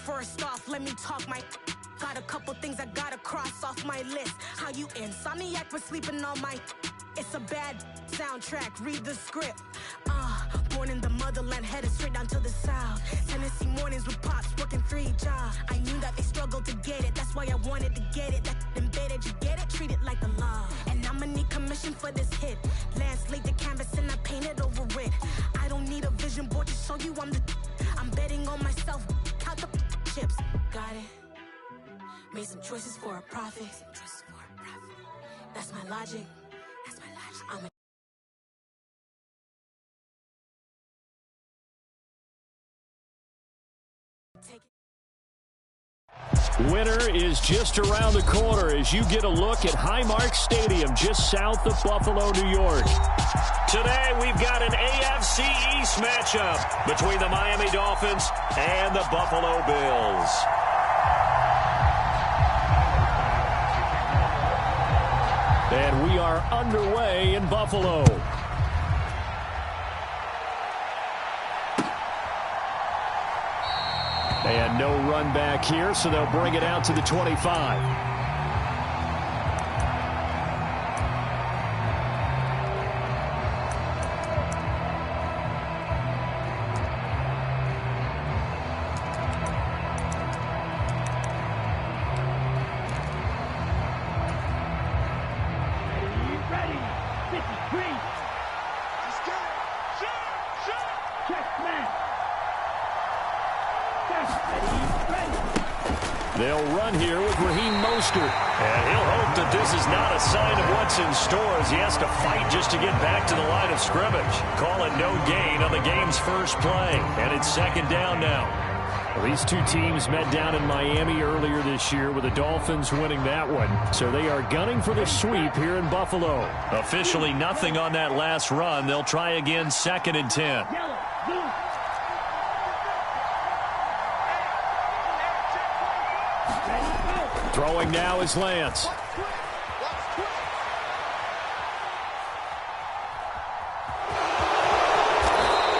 First off, let me talk my. Got a couple things I gotta cross off my list. How you insomniac for sleeping on my. It's a bad soundtrack, read the script. Born in the motherland, headed straight down to the south. Tennessee mornings with pops, working 3 jobs. I knew that they struggled to get it, that's why I wanted to get it. That embedded, you get it, treat it like a law. And I'ma need commission for this hit. Lance laid the canvas and I painted over it. I don't need a vision board to show you I'm betting on myself, count the chips. Got it. Made some choices for a profit. That's my logic. I'm Winter is just around the corner as you get a look at Highmark Stadium just south of Buffalo, New York. Today we've got an AFC East matchup between the Miami Dolphins and the Buffalo Bills. And we are underway in Buffalo. And no run back here, so they'll bring it out to the 25. They'll run here with Raheem Mostert. And he'll hope that this is not a sign of what's in store as he has to fight just to get back to the line of scrimmage. Call it no gain on the game's first play. And it's second down now. Well, these two teams met down in Miami earlier this year with the Dolphins winning that one. So they are gunning for the sweep here in Buffalo. Officially nothing on that last run. They'll try again, 2nd and 10. Throwing now is Lance.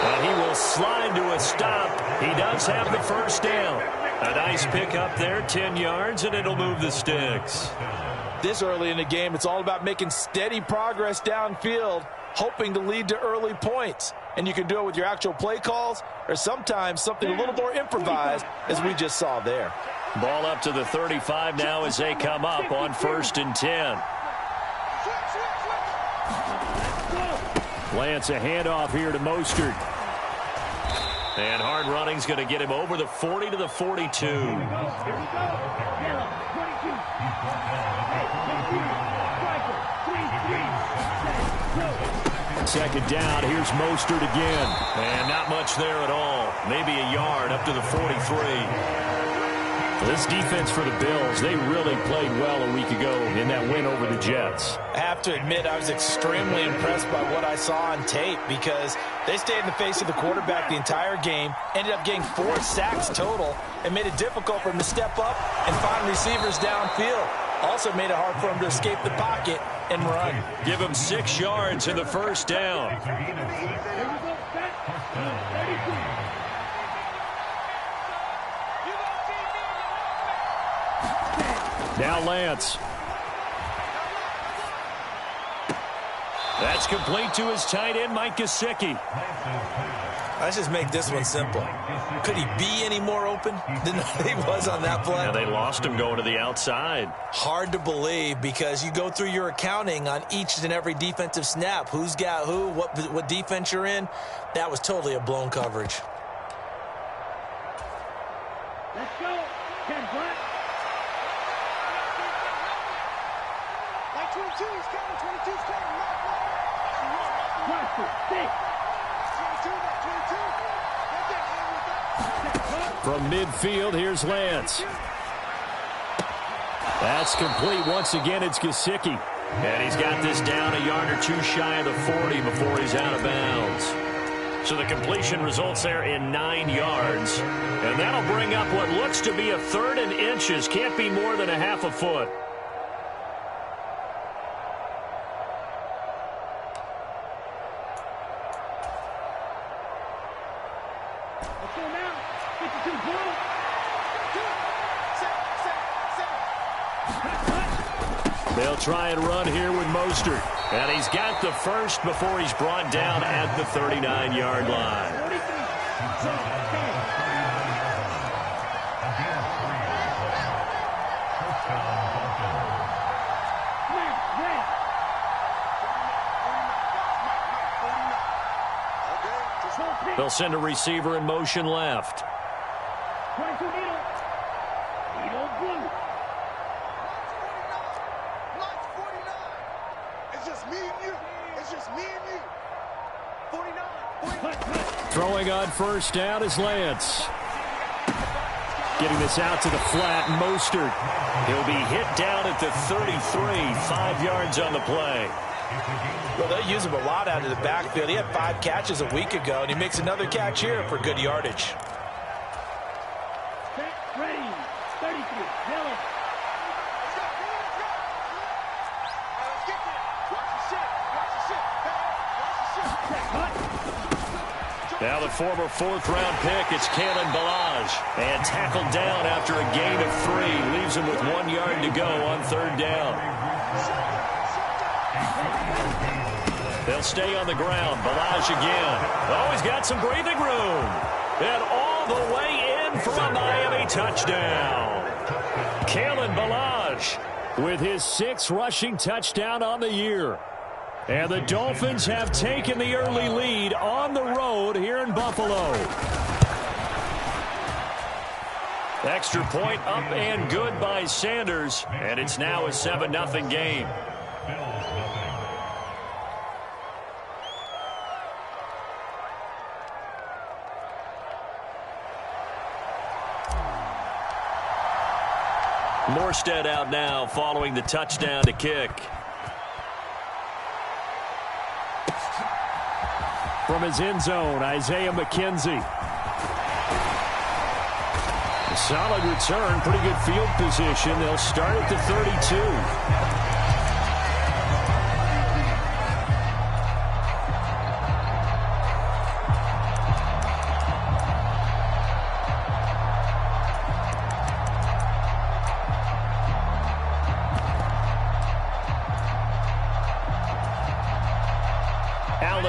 And he will slide to a stop. He does have the first down. A nice pick up there, 10 yards, and it'll move the sticks. This early in the game, it's all about making steady progress downfield, hoping to lead to early points. And you can do it with your actual play calls or sometimes something a little more improvised, as we just saw there. Ball up to the 35 now as they come up on 1st and 10. Lance, a handoff here to Mostert. And hard running's going to get him over the 40 to the 42. Second down, here's Mostert again. And not much there at all. Maybe a yard up to the 43. This defense for the Bills, they really played well a week ago in that win over the Jets. I have to admit, I was extremely impressed by what I saw on tape because they stayed in the face of the quarterback the entire game, ended up getting 4 sacks total, and made it difficult for him to step up and find receivers downfield. Also made it hard for him to escape the pocket and run. Give him 6 yards in the first down. Now Lance. That's complete to his tight end, Mike Gesicki. Let's just make this one simple. Could he be any more open than he was on that play? Yeah, they lost him going to the outside. Hard to believe because you go through your accounting on each and every defensive snap. Who's got who, what defense you're in. That was totally a blown coverage. Let's go. 10 black. 22 is coming. 22 is coming. From midfield, here's Lance. That's complete. Once again, it's Gesicki. And he's got this down a yard or two shy of the 40 before he's out of bounds. So the completion results there in 9 yards. And that'll bring up what looks to be a 3rd and inches. Can't be more than a half a foot. They'll try and run here with Mostert. And he's got the first before he's brought down at the 39-yard line. They'll send a receiver in motion left. 22 Needle. Needle blue. It's just me and you. It's just me and you. 49. Throwing on first down is Lance. Getting this out to the flat, Mostert. He'll be hit down at the 33, 5 yards on the play. Well, they use him a lot out of the backfield. He had 5 catches a week ago, and he makes another catch here for good yardage. Set, ready. 33. Yellow. Now the former 4th-round pick, it's Kalen Ballage. And tackled down after a gain of 3. Leaves him with 1 yard to go on 3rd down. They'll stay on the ground. Ballage again. Oh, he's got some breathing room. And all the way in for a Miami touchdown. Kalen Ballage with his 6th rushing touchdown on the year. And the Dolphins have taken the early lead on the road here in Buffalo. Extra point up and good by Sanders. And it's now a 7-0 game. Morstead out now following the touchdown to kick. From his end zone, Isaiah McKenzie. A solid return, pretty good field position. They'll start at the 32.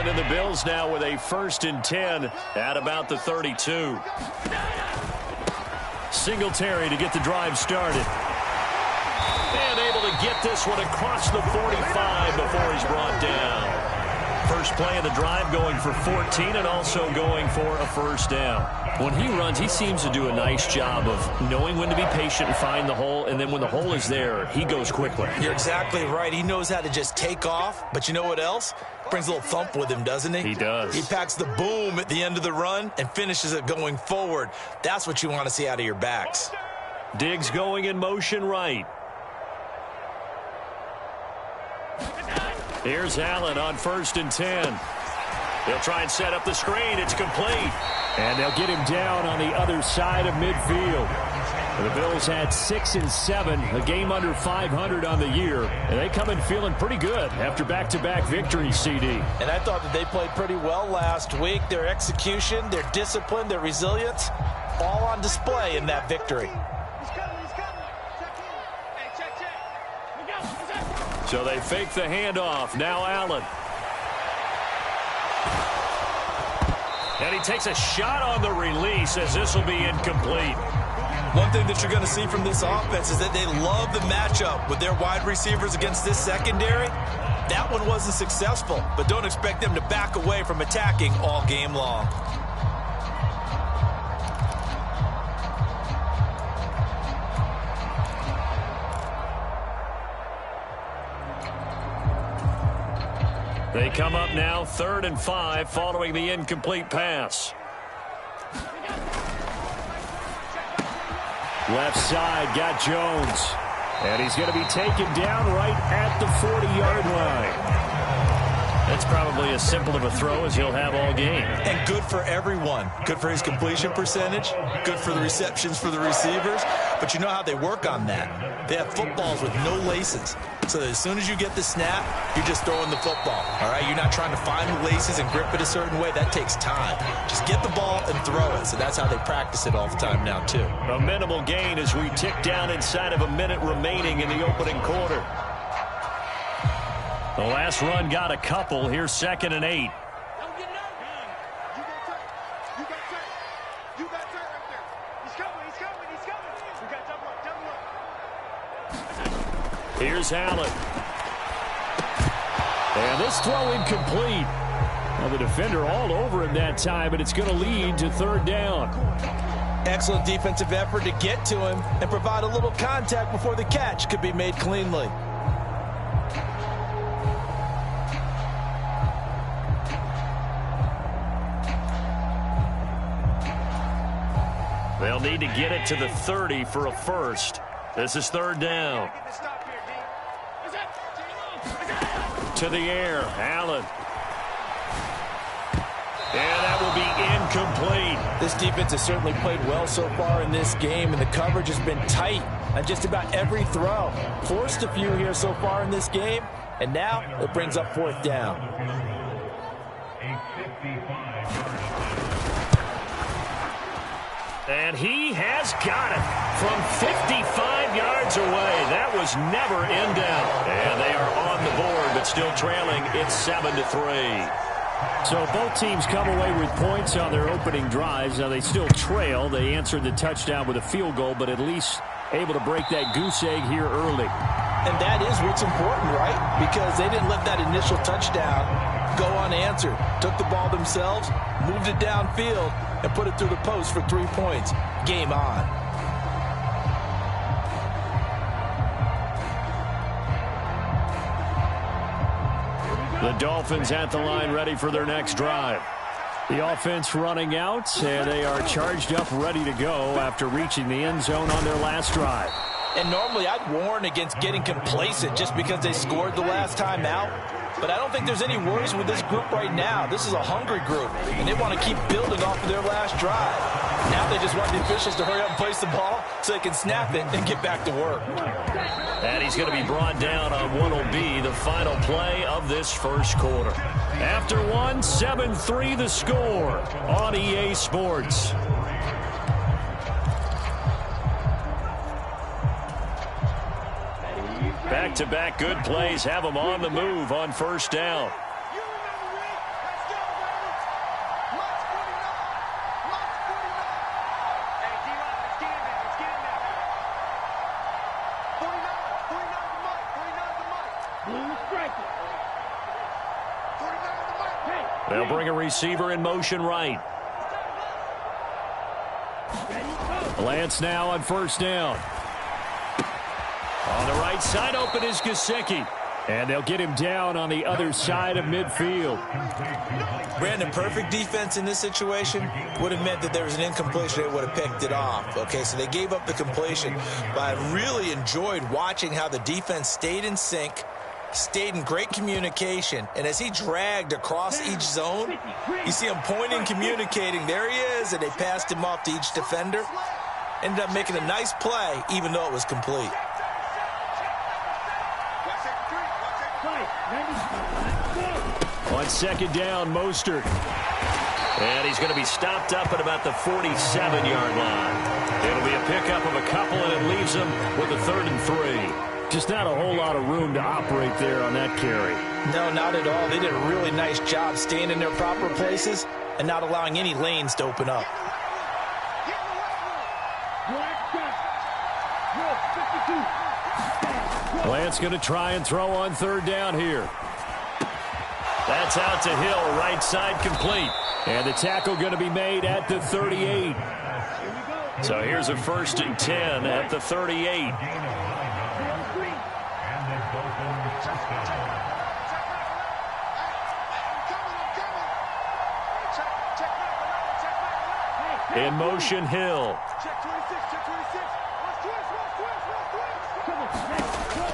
And the Bills now with a 1st and 10 at about the 32. Singletary to get the drive started. And able to get this one across the 45 before he's brought down. First play of the drive going for 14 and also going for a 1st down. When he runs, he seems to do a nice job of knowing when to be patient and find the hole, and then when the hole is there, he goes quickly. You're exactly right. He knows how to just take off, but you know what else? Brings a little thump with him, doesn't he? He does. He packs the boom at the end of the run and finishes it going forward. That's what you want to see out of your backs. Diggs going in motion right. Here's Allen on 1st and 10. They'll try and set up the screen. It's complete. And they'll get him down on the other side of midfield. The Bills had 6 and 7, a game under 500 on the year. And they come in feeling pretty good after back-to-back victories, CD. And I thought that they played pretty well last week. Their execution, their discipline, their resilience, all on display in that victory. So they fake the handoff. Now Allen. And he takes a shot on the release as this will be incomplete. One thing that you're going to see from this offense is that they love the matchup with their wide receivers against this secondary. That one wasn't successful, but don't expect them to back away from attacking all game long. They come up now 3rd and 5 following the incomplete pass. Left side, got Jones. And he's going to be taken down right at the 40-yard line. That's probably as simple of a throw as he'll have all game. And good for everyone. Good for his completion percentage. Good for the receptions for the receivers. But you know how they work on that. They have footballs with no laces. So that as soon as you get the snap, you're just throwing the football. All right? You're not trying to find the laces and grip it a certain way. That takes time. Just get the ball and throw it. So that's how they practice it all the time now, too. A minimal gain as we tick down inside of a minute remaining in the opening quarter. The last run got a couple. Here's 2nd and 8. Here's Allen. And this throw incomplete. Well, the defender all over him that time, but it's going to lead to 3rd down. Excellent defensive effort to get to him and provide a little contact before the catch could be made cleanly. They'll need to get it to the 30 for a first. This is 3rd down. To the air, Allen. And that will be incomplete. This defense has certainly played well so far in this game, and the coverage has been tight on just about every throw. Forced a few here so far in this game, and now it brings up 4th down. And he has got it from 55 yards away. That was never in doubt. And they are on the board, but still trailing. It's 7-3. So both teams come away with points on their opening drives. Now they still trail. They answered the touchdown with a field goal, but at least able to break that goose egg here early. And that is what's important, right? Because they didn't let that initial touchdown go unanswered. Took the ball themselves, moved it downfield, and put it through the post for 3 points. Game on. The Dolphins at the line ready for their next drive. The offense running out, and they are charged up ready to go after reaching the end zone on their last drive. And normally I'd warn against getting complacent just because they scored the last time out. But I don't think there's any worries with this group right now. This is a hungry group, and they want to keep building off of their last drive. Now they just want the officials to hurry up and place the ball so they can snap it and get back to work. And he's going to be brought down on what will be the final play of this first quarter. After one, 7-3 the score on EA Sports. Back-to-back good plays have them on the move on first down. They'll bring a receiver in motion right. Lance now on first down. On the right side, open is Gesicki. And they'll get him down on the other side of midfield. Brandon, perfect defense in this situation would have meant that there was an incompletion. They would have picked it off. Okay, so they gave up the completion. But I really enjoyed watching how the defense stayed in sync, stayed in great communication. And as he dragged across each zone, you see him pointing, communicating. There he is, and they passed him off to each defender. Ended up making a nice play, even though it was complete. On second down, Mostert. And he's going to be stopped up at about the 47-yard line. It'll be a pickup of a couple, and it leaves them with a 3rd and 3. Just not a whole lot of room to operate there on that carry. No, not at all. They did a really nice job staying in their proper places and not allowing any lanes to open up. Lance going to try and throw on 3rd down here. That's out to Hill, right side complete. And the tackle going to be made at the 38. So here's a 1st and 10 at the 38. In motion, Hill.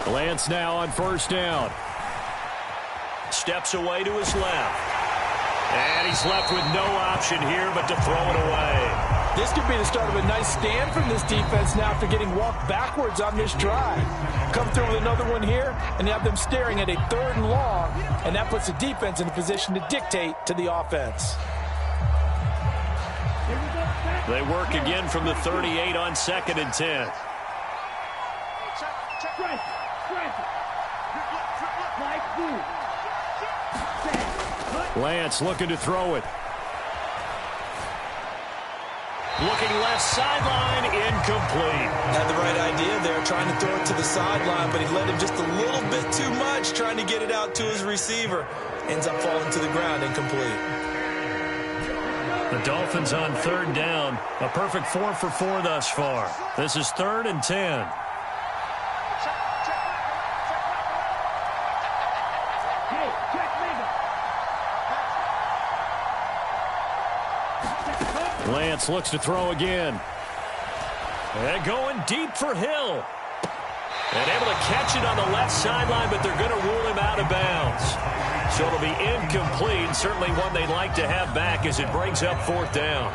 Lance now on first down. Steps away to his left. And he's left with no option here but to throw it away. This could be the start of a nice stand from this defense now after getting walked backwards on this drive. Come through with another one here, and you have them staring at a 3rd and long, and that puts the defense in a position to dictate to the offense. They work again from the 38 on 2nd and 10. Nice move. Lance looking to throw it. Looking left sideline, incomplete. Had the right idea there, trying to throw it to the sideline, but he led him just a little bit too much, trying to get it out to his receiver. Ends up falling to the ground, incomplete. The Dolphins on third down. A perfect 4 for 4 thus far. This is 3rd and 10. Lance looks to throw again. And going deep for Hill. And able to catch it on the left sideline, but they're going to rule him out of bounds. So it'll be incomplete. Certainly one they'd like to have back as it brings up 4th down.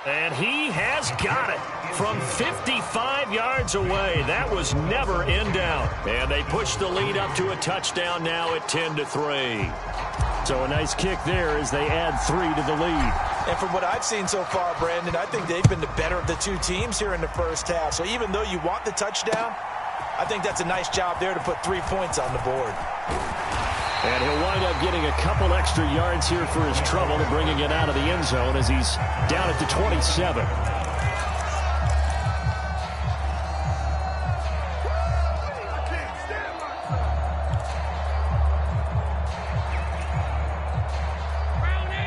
And he has got it from 55 yards away. That was never in doubt. And they push the lead up to a touchdown now at 10-3. So a nice kick there as they add 3 to the lead. And from what I've seen so far, Brandon, I think they've been the better of the two teams here in the first half. So even though you want the touchdown, I think that's a nice job there to put 3 points on the board. And he'll wind up getting a couple extra yards here for his trouble and bringing it out of the end zone as he's down at the 27.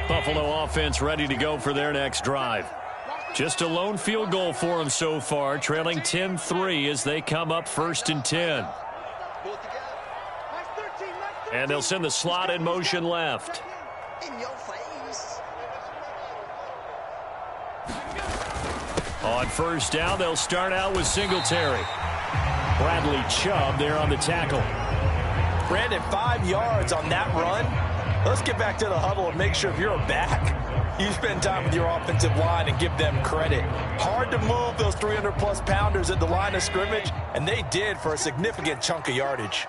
Buffalo offense ready to go for their next drive. Just a lone field goal for them so far, trailing 10-3 as they come up 1st and 10. And they'll send the slot in motion left. In your face. On 1st down, they'll start out with Singletary. Bradley Chubb there on the tackle. Brandon, 5 yards on that run. Let's get back to the huddle and make sure if you're a back, you spend time with your offensive line and give them credit. Hard to move those 300-plus pounders at the line of scrimmage, and they did for a significant chunk of yardage.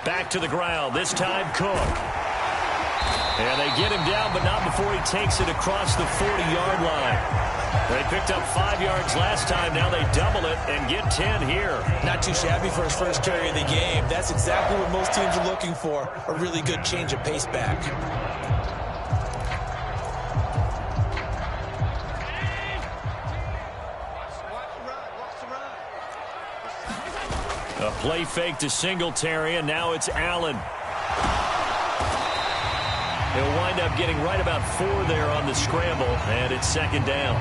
Back to the ground, this time Cook. And they get him down, but not before he takes it across the 40-yard line. They picked up 5 yards last time. Now they double it and get 10 here. Not too shabby for his first carry of the game. That's exactly what most teams are looking for, a really good change of pace back. A play fake to Singletary, and now it's Allen. He'll wind up getting right about 4 there on the scramble, and it's 2nd down.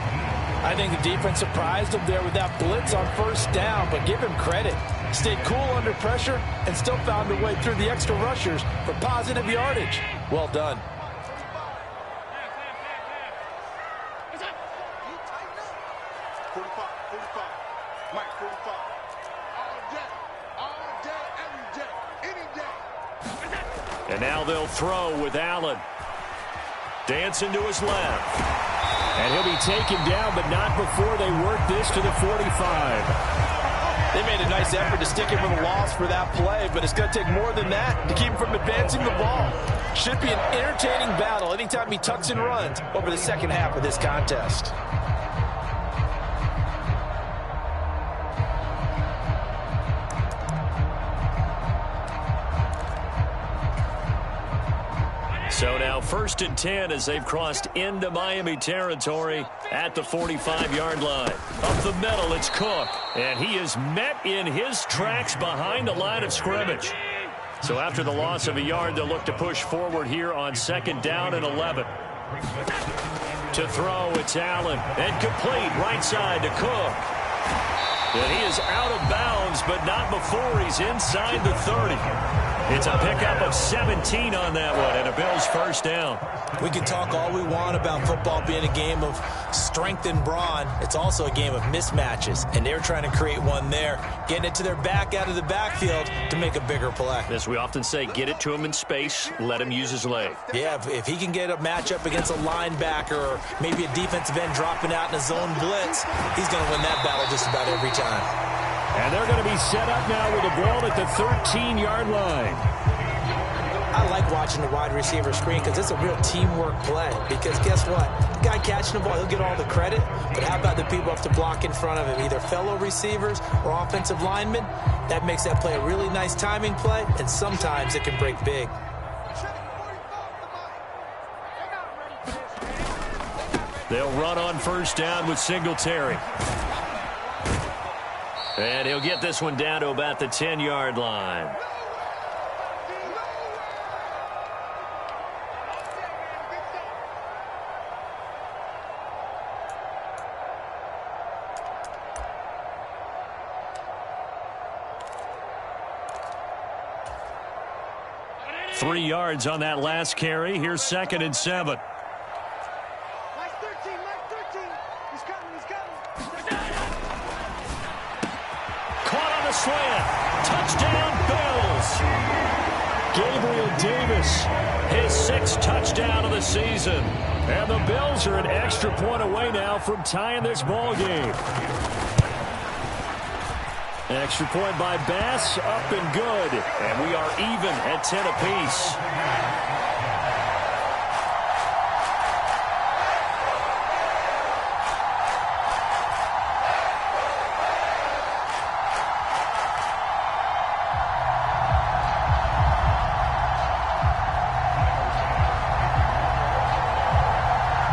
I think the defense surprised him there with that blitz on 1st down, but give him credit. Stayed cool under pressure and still found a way through the extra rushers for positive yardage. Well done. And now they'll throw with Allen. Dancing to his left. And he'll be taken down, but not before they work this to the 45. They made a nice effort to stick him with a loss for that play, but it's going to take more than that to keep him from advancing the ball. Should be an entertaining battle anytime he tucks and runs over the second half of this contest. So now 1st and 10 as they've crossed into Miami territory at the 45-yard line. Up the middle, it's Cook. And he is met in his tracks behind the line of scrimmage. So after the loss of a yard, they'll look to push forward here on 2nd down and 11. To throw, it's Allen. And complete right side to Cook. And he is out of bounds, but not before he's inside the 30. It's a pickup of 17 on that one, and a Bills 1st down. We can talk all we want about football being a game of strength and brawn. It's also a game of mismatches, and they're trying to create one there, getting it to their back out of the backfield to make a bigger play. As we often say, get it to him in space, let him use his leg. Yeah, if he can get a matchup against a linebacker or maybe a defensive end dropping out in a zone blitz, he's going to win that battle just about every time. And they're going to be set up now with the ball at the 13-yard line. I like watching the wide receiver screen because it's a real teamwork play. Because guess what? The guy catching the ball, he'll get all the credit. But how about the people up to block in front of him, either fellow receivers or offensive linemen? That makes that play a really nice timing play, and sometimes it can break big. They'll run on first down with Singletary. And he'll get this one down to about the 10-yard line. Three yards on that last carry. Here's 2nd and 7. Slant. Touchdown, Bills. Gabriel Davis, his 6th touchdown of the season. And the Bills are an extra point away now from tying this ball game. Extra point by Bass, up and good. And we are even at 10 apiece.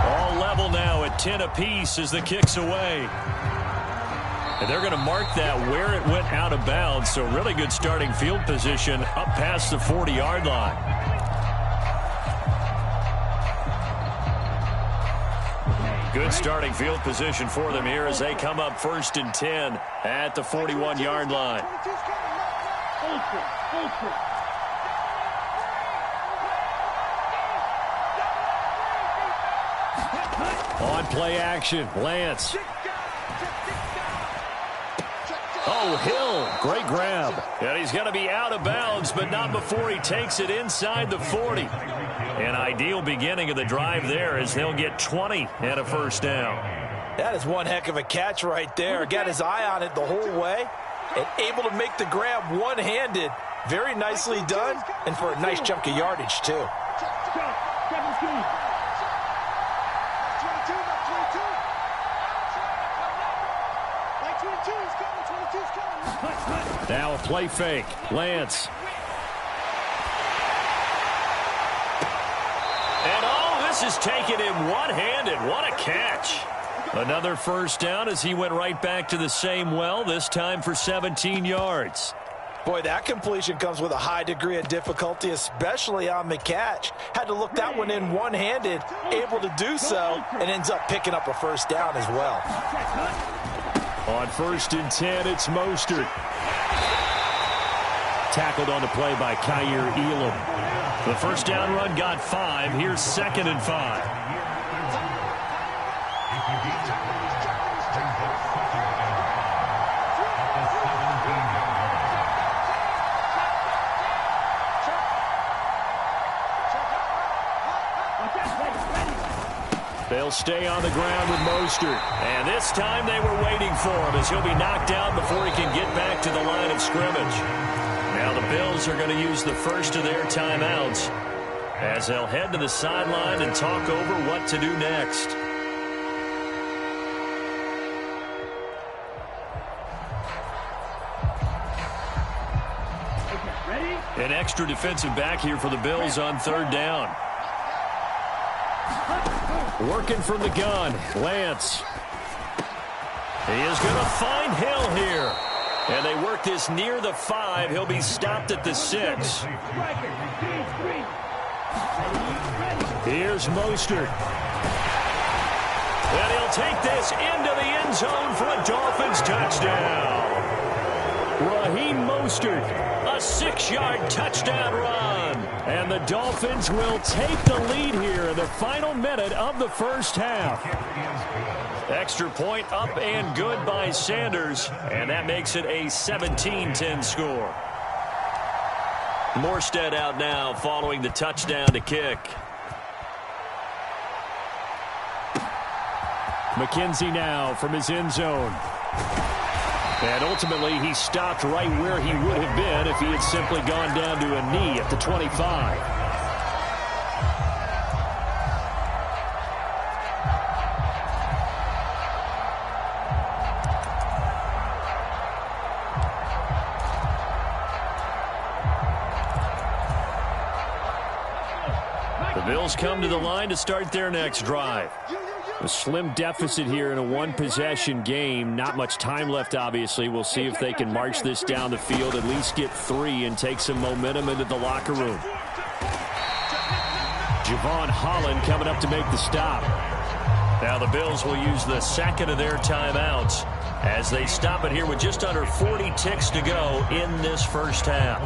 All level now at 10 apiece as the kick's away. And they're going to mark that where it went out of bounds. So really good starting field position up past the 40-yard line. Good starting field position for them here as they come up 1st and 10 at the 41-yard line. On play action, Lance. Oh, Hill, great grab. And he's going to be out of bounds, but not before he takes it inside the 40. An ideal beginning of the drive there as they'll get 20 and a first down. That is one heck of a catch right there. Got his eye on it the whole way and able to make the grab one-handed. Very nicely done, and for a nice chunk of yardage, too. Now a play fake. Lance. And oh, this is taking him one-handed. What a catch. Another first down as he went right back to the same well, this time for 17 yards. Boy, that completion comes with a high degree of difficulty, especially on the catch. Had to look that one in one-handed, able to do so, and ends up picking up a first down as well. On 1st and 10, it's Mostert. Tackled on the play by Kaiir Elam. The first down run got 5. Here's 2nd and 5. They'll stay on the ground with Mostert. And this time they were waiting for him as he'll be knocked down before he can get back to the line of scrimmage. Now the Bills are going to use the first of their timeouts as they'll head to the sideline and talk over what to do next. An extra defensive back here for the Bills on 3rd down. Working from the gun, Lance. He is going to find Hill here. And they work this near the 5. He'll be stopped at the 6. Here's Mostert. And he'll take this into the end zone for a Dolphins touchdown. Raheem Mostert, a 6-yard touchdown run. And the Dolphins will take the lead here in the final minute of the first half. Extra point up and good by Sanders. And that makes it a 17-10 score. Morstead out now following the touchdown to kick. McKenzie now from his end zone. And ultimately, he stopped right where he would have been if he had simply gone down to a knee at the 25. The Bills come to the line to start their next drive. A slim deficit here in a one-possession game. Not much time left, obviously. We'll see if they can march this down the field, at least get 3, and take some momentum into the locker room. Javon Holland coming up to make the stop. Now the Bills will use the second of their timeouts as they stop it here with just under 40 ticks to go in this first half.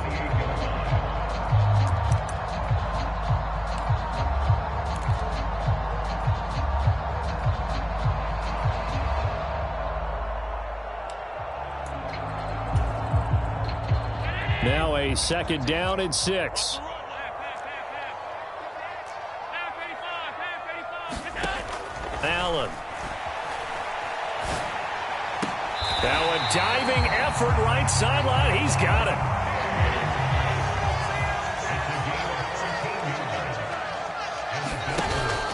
Now a second down and 6. Allen. Now a diving effort right sideline. He's got it.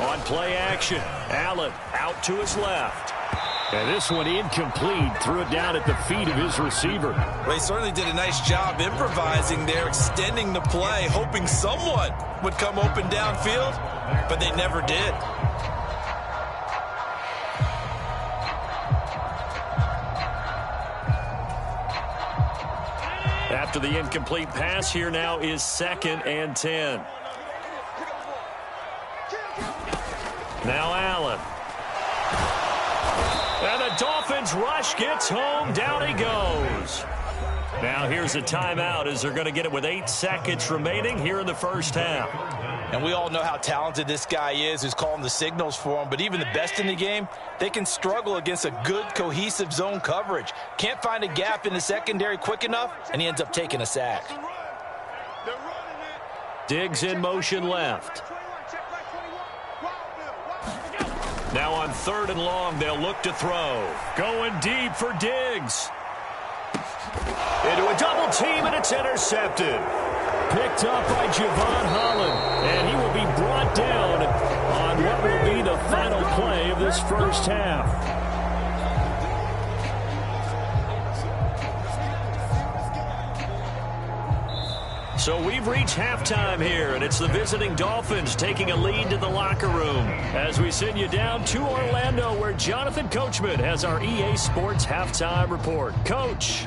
On play action, Allen out to his left. And this one incomplete. Threw it down at the feet of his receiver. Well, he certainly did a nice job improvising there, extending the play, hoping someone would come open downfield, but they never did. After the incomplete pass, here now is 2nd and 10. Now Allen. And the Dolphins rush gets home. Down he goes. Now here's a timeout as they're going to get it with 8 seconds remaining here in the first half. And we all know how talented this guy is who's calling the signals for him. But even the best in the game, they can struggle against a good, cohesive zone coverage. Can't find a gap in the secondary quick enough, and he ends up taking a sack. Diggs in motion left. Now on 3rd and long, they'll look to throw. Going deep for Diggs. Into a double team, and it's intercepted. Picked up by Javon Holland. And he will be brought down on what will be the final play of this first half. So we've reached halftime here, and it's the visiting Dolphins taking a lead to the locker room as we send you down to Orlando, where Jonathan Coachman has our EA Sports halftime report. Coach.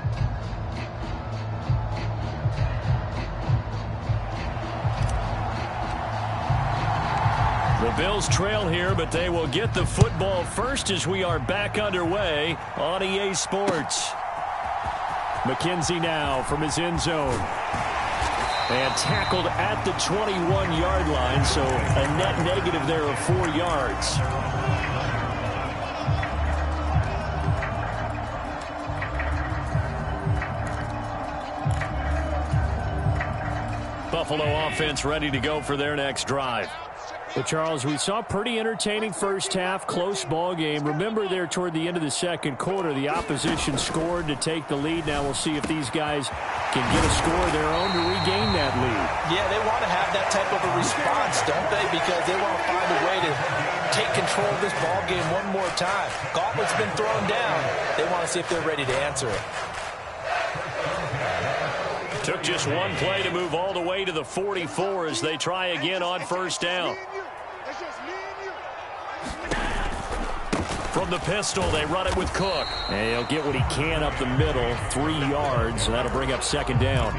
The Bills trail here, but they will get the football first as we are back underway on EA Sports. McKenzie now from his end zone. And tackled at the 21-yard line, so a net negative there of 4 yards. Buffalo offense ready to go for their next drive. But, Charles, we saw a pretty entertaining first half, close ball game. Remember there toward the end of the second quarter, the opposition scored to take the lead. Now we'll see if these guys can get a score of their own to regain that lead. Yeah, they want to have that type of a response, don't they? Because they want to find a way to take control of this ball game one more time. Gauntlet's been thrown down. They want to see if they're ready to answer it. Took just one play to move all the way to the 44 as they try again on first down. From the pistol, they run it with Cook. And he'll get what he can up the middle, 3 yards, and that'll bring up second down.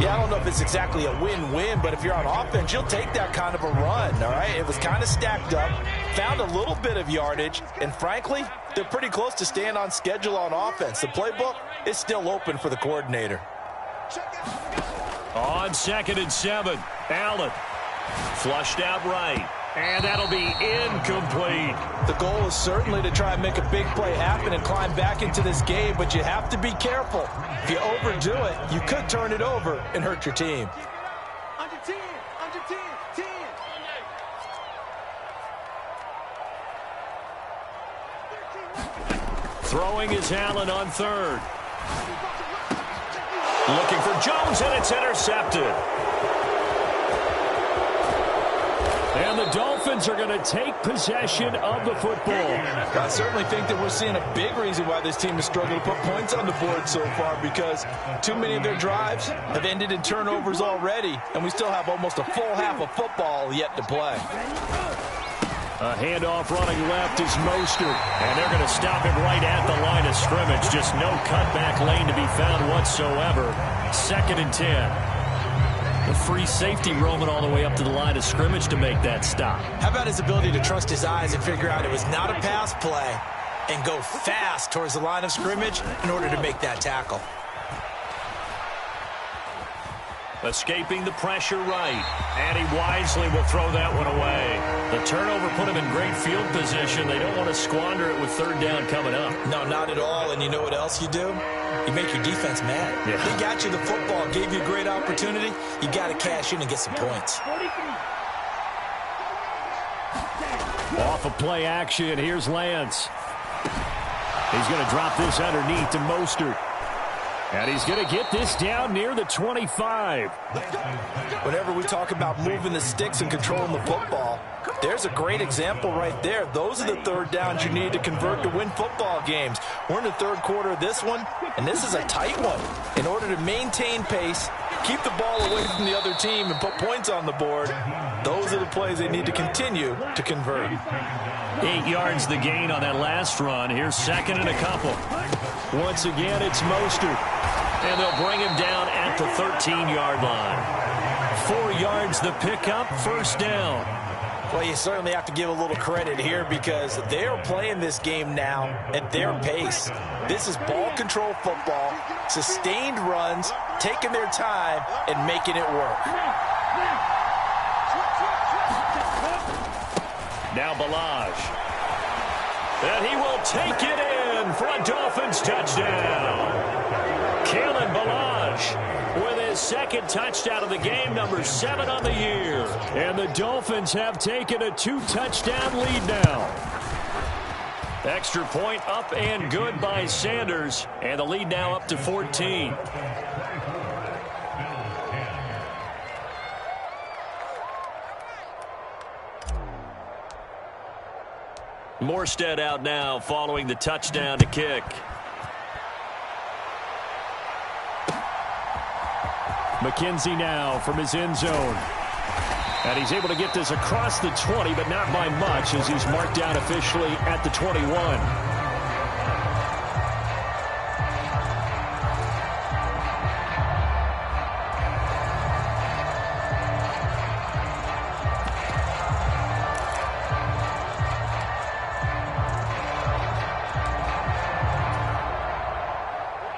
Yeah, I don't know if it's exactly a win-win, but if you're on offense, you'll take that kind of a run, all right? It was kind of stacked up, found a little bit of yardage, and frankly, they're pretty close to staying on schedule on offense. The playbook is still open for the coordinator. On 2nd and 7, Allen flushed out right, and that'll be incomplete. The goal is certainly to try and make a big play happen and climb back into this game, but you have to be careful. If you overdo it, you could turn it over and hurt your team. Under 10, 10. Throwing is Allen on third. Looking for Jones, and it's intercepted. And the Dolphins are going to take possession of the football. I certainly think that we're seeing a big reason why this team has struggled to put points on the board so far, because too many of their drives have ended in turnovers already, and we still have almost a full half of football yet to play. A handoff running left is Mostert, and they're going to stop him right at the line of scrimmage. Just no cutback lane to be found whatsoever. 2nd and 10. The free safety roaming all the way up to the line of scrimmage to make that stop. How about his ability to trust his eyes and figure out it was not a pass play and go fast towards the line of scrimmage in order to make that tackle. Escaping the pressure right, and he wisely will throw that one away. The turnover put him in great field position. They don't want to squander it with 3rd down coming up. No, not at all. And you know what else you do? You make your defense mad. Yeah. They got you the football, gave you a great opportunity. You got to cash in and get some points. Off of play action, here's Lance. He's going to drop this underneath to Mostert. And he's going to get this down near the 25. Whenever we talk about moving the sticks and controlling the football, there's a great example right there. Those are the 3rd downs you need to convert to win football games. We're in the 3rd quarter of this one, and this is a tight one. In order to maintain pace, keep the ball away from the other team, and put points on the board, those are the plays they need to continue to convert. 8 yards the gain on that last run. Here's 2nd and a couple. Once again, it's Mostert. And they'll bring him down at the 13-yard line. 4 yards the pickup, 1st down. Well, you certainly have to give a little credit here because they're playing this game now at their pace. This is ball control football, sustained runs, taking their time, and making it work. Now Ballage. And he will take it in for a Dolphins touchdown. Kalen Ballage with his 2nd touchdown of the game, number 7 on the year. And the Dolphins have taken a 2-touchdown lead now. Extra point up and good by Sanders. And the lead now up to 14. Morstead out now following the touchdown to kick. McKenzie now from his end zone. And he's able to get this across the 20, but not by much as he's marked down officially at the 21.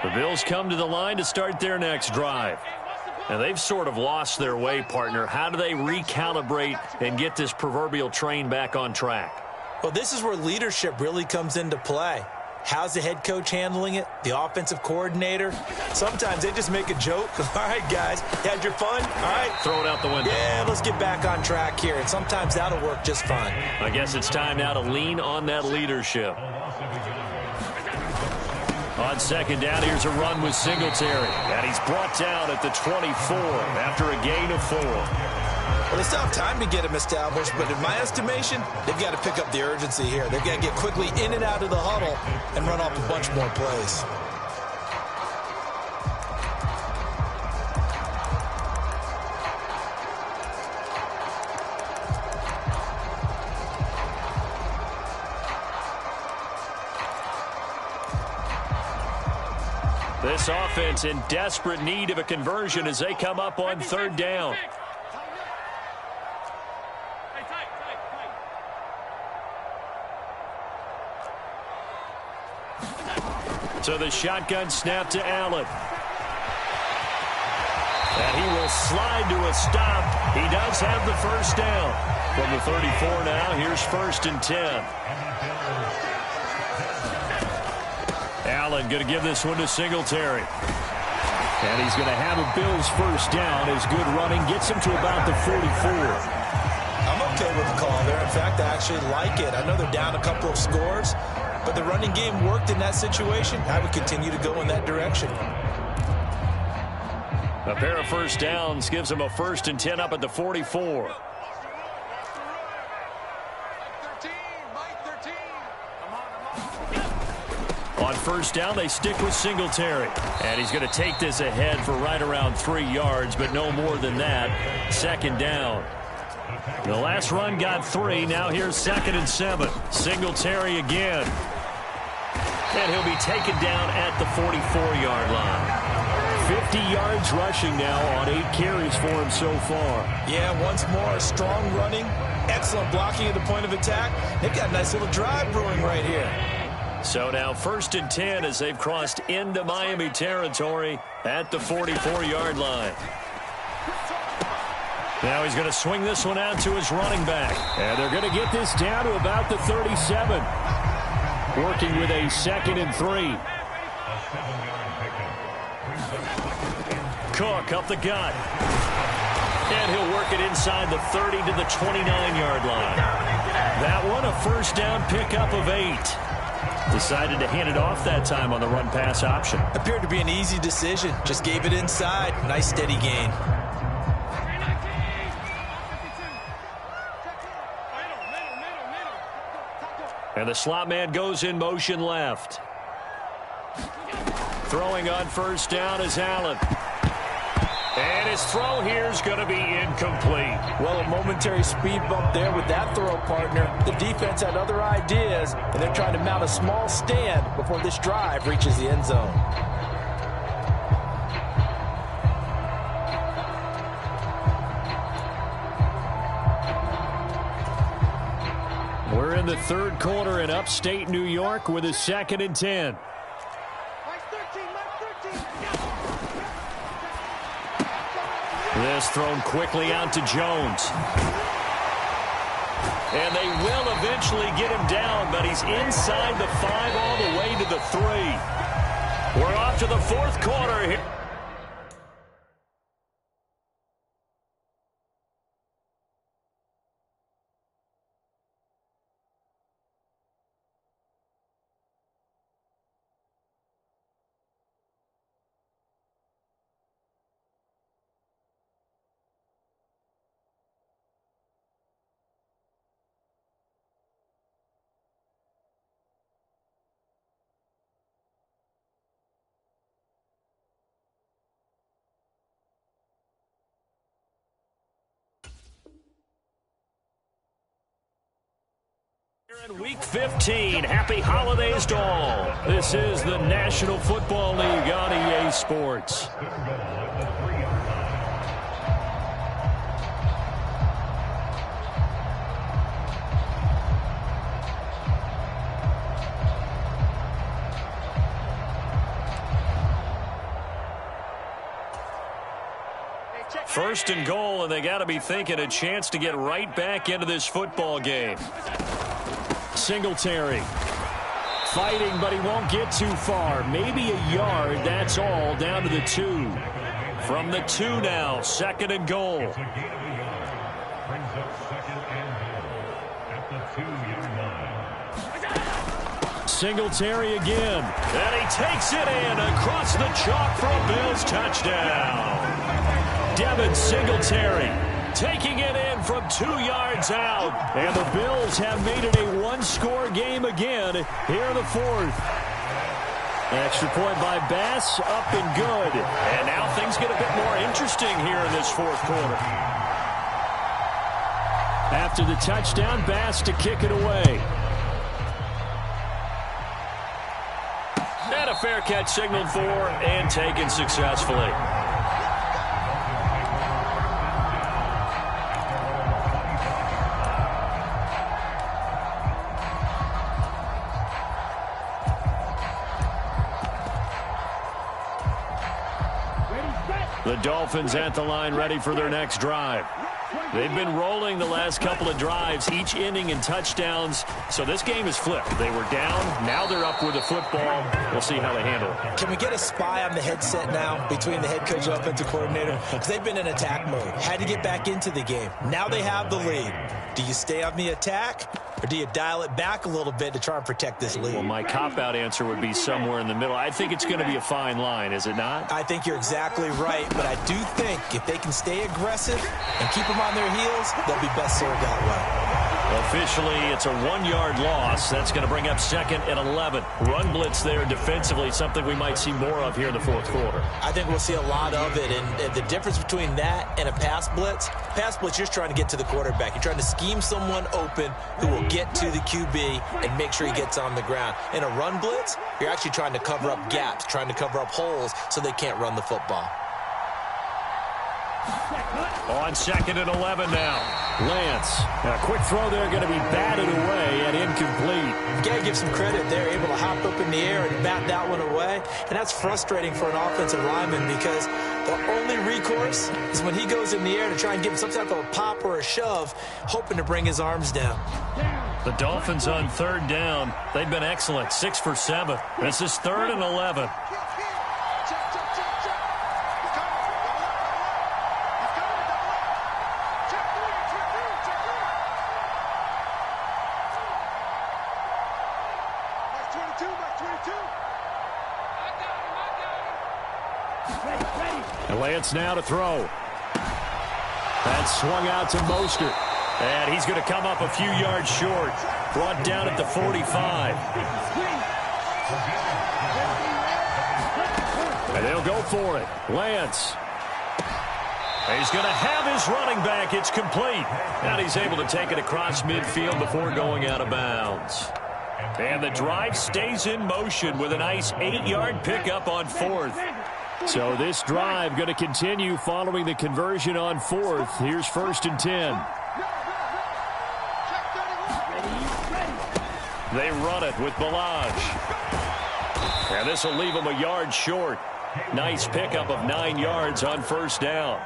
The Bills come to the line to start their next drive. And they've sort of lost their way, partner. How do they recalibrate and get this proverbial train back on track? Well, this is where leadership really comes into play. How's the head coach handling it? The offensive coordinator? Sometimes they just make a joke. All right, guys, you had your fun? All right. Throw it out the window. Yeah, let's get back on track here. And sometimes that'll work just fine. I guess it's time now to lean on that leadership. On 2nd down, here's a run with Singletary. And he's brought down at the 24 after a gain of 4. Well, they still have time to get him established, but in my estimation, they've got to pick up the urgency here. They've got to get quickly in and out of the huddle and run off a bunch more plays. This offense in desperate need of a conversion as they come up on 3rd down. So the shotgun snap to Allen. And he will slide to a stop. He does have the 1st down. From the 34 now, here's 1st and 10. Allen going to give this one to Singletary. And he's going to have a Bills 1st down as good running gets him to about the 44. I'm okay with the call there. In fact, I actually like it. I know they're down a couple of scores, but the running game worked in that situation. I would continue to go in that direction. A pair of first downs gives him a 1st and 10 up at the 44. On first down, they stick with Singletary. And he's going to take this ahead for right around 3 yards, but no more than that. 2nd down. The last run got 3. Now here's 2nd and 7. Singletary again. And he'll be taken down at the 44-yard line. 50 yards rushing now on 8 carries for him so far. Yeah, once more, strong running, excellent blocking at the point of attack. They've got a nice little drive brewing right here. So now 1st and 10 as they've crossed into Miami territory at the 44-yard line. Now he's going to swing this one out to his running back. And they're going to get this down to about the 37. Working with a 2nd and 3. Cook up the gut. And he'll work it inside the 30 to the 29-yard line. That one a 1st down pickup of 8. Decided to hand it off that time on the run-pass option. Appeared to be an easy decision. Just gave it inside. Nice steady gain. And the slot man goes in motion left. Throwing on 1st down is Allen. And his throw here is going to be incomplete. Well, a momentary speed bump there with that throw partner. The defense had other ideas, and they're trying to mount a small stand before this drive reaches the end zone. We're in the 3rd quarter in upstate New York with a 2nd and 10. This thrown quickly out to Jones. And they will eventually get him down, but he's inside the 5 all the way to the 3. We're off to the 4th quarter here. In Week 15, happy holidays to all. This is the National Football League on EA Sports. First and goal, and they got to be thinking a chance to get right back into this football game. Singletary fighting, but he won't get too far. Maybe a yard, that's all, down to the 2. From the 2 now, 2nd and goal. Singletary again. And he takes it in across the chalk for a Bills touchdown. Devin Singletary taking it in from 2 yards out. And the Bills have made it a one-score game again here in the 4th. Extra point by Bass, up and good. And now things get a bit more interesting here in this 4th quarter. After the touchdown, Bass to kick it away. And a fair catch signaled for and taken successfully. The Dolphins at the line, ready for their next drive. They've been rolling the last couple of drives, each inning in touchdowns. So this game is flipped. They were down. Now they're up with the football. We'll see how they handle it. Can we get a spy on the headset now between the head coach and offensive coordinator? Because they've been in attack mode. Had to get back into the game. Now they have the lead. Do you stay on the attack or do you dial it back a little bit to try and protect this lead? Well, my cop-out answer would be somewhere in the middle. I think it's going to be a fine line, is it not? I think you're exactly right, but I do think if they can stay aggressive and keep them on their heels, they'll be best served that way. Officially, it's a 1-yard loss. That's going to bring up 2nd and 11. Run blitz there defensively, something we might see more of here in the fourth quarter. I think we'll see a lot of it, and the difference between that and a pass blitz, you're just trying to get to the quarterback. You're trying to scheme someone open who will get to the QB and make sure he gets on the ground. In a run blitz, you're actually trying to cover up gaps, trying to cover up holes so they can't run the football. On 2nd and 11 now. Lance. A quick throw there going to be batted away and incomplete. You got to give some credit. They're able to hop up in the air and bat that one away. And that's frustrating for an offensive lineman because the only recourse is when he goes in the air to try and give him some type of a pop or a shove, hoping to bring his arms down. The Dolphins on 3rd down. They've been excellent. 6 for 7. This is 3rd and 11. And Lance now to throw. That's swung out to Mostert. And he's going to come up a few yards short. Brought down at the 45. And they'll go for it. Lance. And he's going to have his running back. It's complete. And he's able to take it across midfield before going out of bounds. And the drive stays in motion with a nice 8-yard pickup on 4th. So this drive going to continue following the conversion on 4th. Here's 1st and 10. They run it with Ballage. And this will leave them a yard short. Nice pickup of 9 yards on 1st down.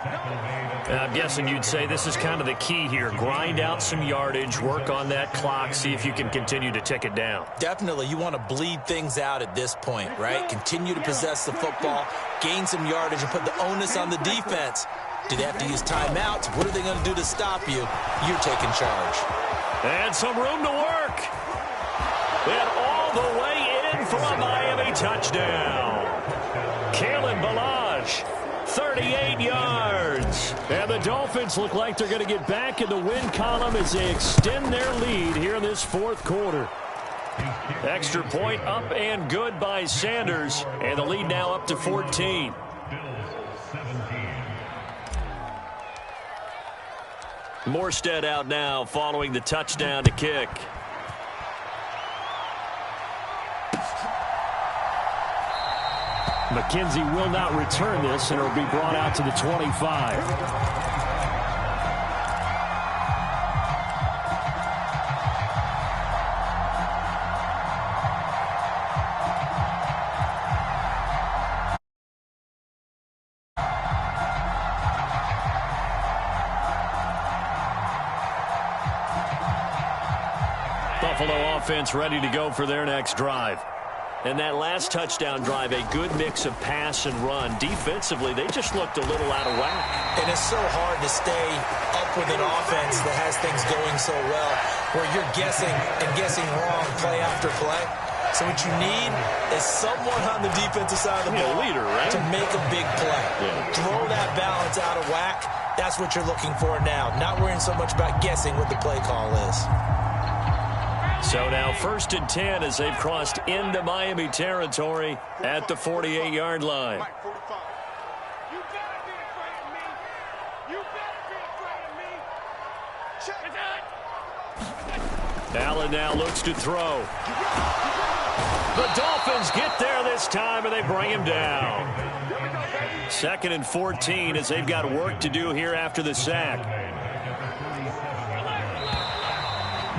And I'm guessing you'd say this is kind of the key here. Grind out some yardage, work on that clock, see if you can continue to tick it down. Definitely. You want to bleed things out at this point, right? Continue to possess the football, gain some yardage, and put the onus on the defense. Do they have to use timeouts? What are they going to do to stop you? You're taking charge. And some room to work. And all the way in for a Miami touchdown. Kalen Ballage, 38 yards. And the Dolphins look like they're going to get back in the win column as they extend their lead here in this 4th quarter. Extra point up and good by Sanders. And the lead now up to 14. Morstead out now following the touchdown to kick. McKenzie will not return this, and it will be brought out to the 25. Buffalo offense ready to go for their next drive. And that last touchdown drive, a good mix of pass and run. Defensively, they just looked a little out of whack. And it's so hard to stay up with an offense that has things going so well, where you're guessing and guessing wrong play after play. So what you need is someone on the defensive side of the ball leader, right? to make a big play. Yeah. Throw that balance out of whack. That's what you're looking for now. Not worrying so much about guessing what the play call is. So now 1st and 10 as they've crossed into Miami territory at the 48-yard line. You better be afraid of me. You better be afraid of me. Check. Allen now looks to throw. The Dolphins get there this time, and they bring him down. 2nd and 14 as they've got work to do here after the sack.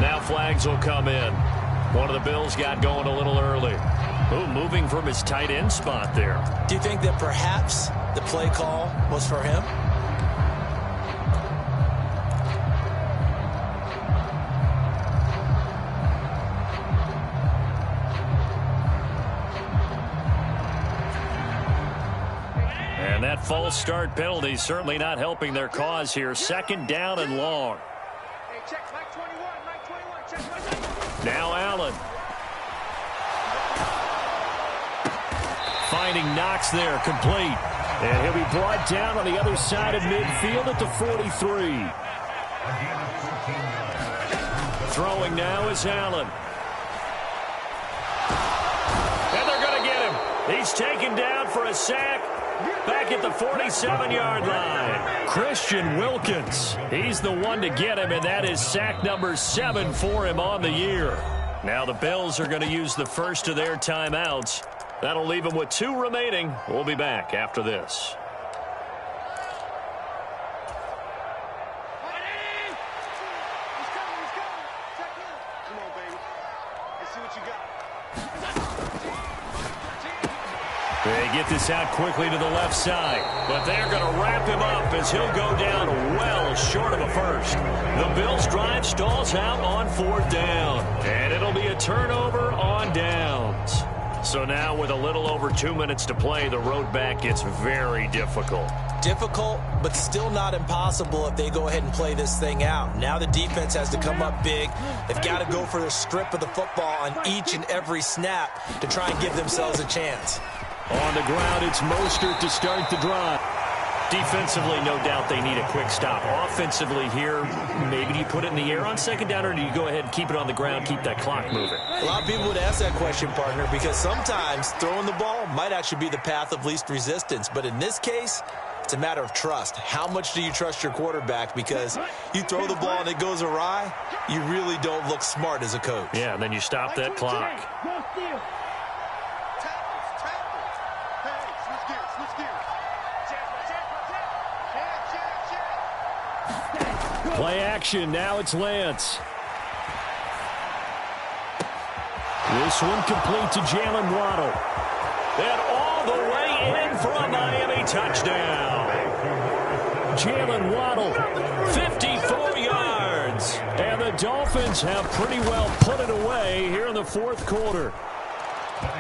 Now flags will come in. One of the Bills got going a little early. Ooh, moving from his tight end spot there. Do you think that perhaps the play call was for him? And that false start penalty certainly not helping their cause here. 2nd down and long. Hey, check Mike 21, Mike 21, check Mike 21. Now Allen. Finding Knox there, complete. And he'll be brought down on the other side of midfield at the 43. Throwing now is Allen. And they're going to get him. He's taken down for a sack back at the 47-yard line. Christian Wilkins. He's the one to get him, and that is sack number 7 for him on the year. Now the Bills are going to use the first of their timeouts. That'll leave them with 2 remaining. We'll be back after this. They get this out quickly to the left side, but they're going to wrap him up as he'll go down well short of a first. The Bills' drive stalls out on 4th down, and it'll be a turnover on downs. So now with a little over 2 minutes to play, the road back gets very difficult. Difficult, but still not impossible if they go ahead and play this thing out. Now the defense has to come up big. They've got to go for the strip of the football on each and every snap to try and give themselves a chance. On the ground, it's Mostert to start the drive. Defensively, no doubt they need a quick stop. Offensively here, maybe do you put it in the air on 2nd down, or do you go ahead and keep it on the ground, keep that clock moving? A lot of people would ask that question, partner, because sometimes throwing the ball might actually be the path of least resistance. But in this case, it's a matter of trust. How much do you trust your quarterback? Because you throw the ball and it goes awry, you really don't look smart as a coach. Yeah, and then you stop that clock. Play action. Now it's Lance. This one complete to Jalen Waddle. And all the way in for a Miami touchdown. Jalen Waddle, 54 yards. And the Dolphins have pretty well put it away here in the 4th quarter.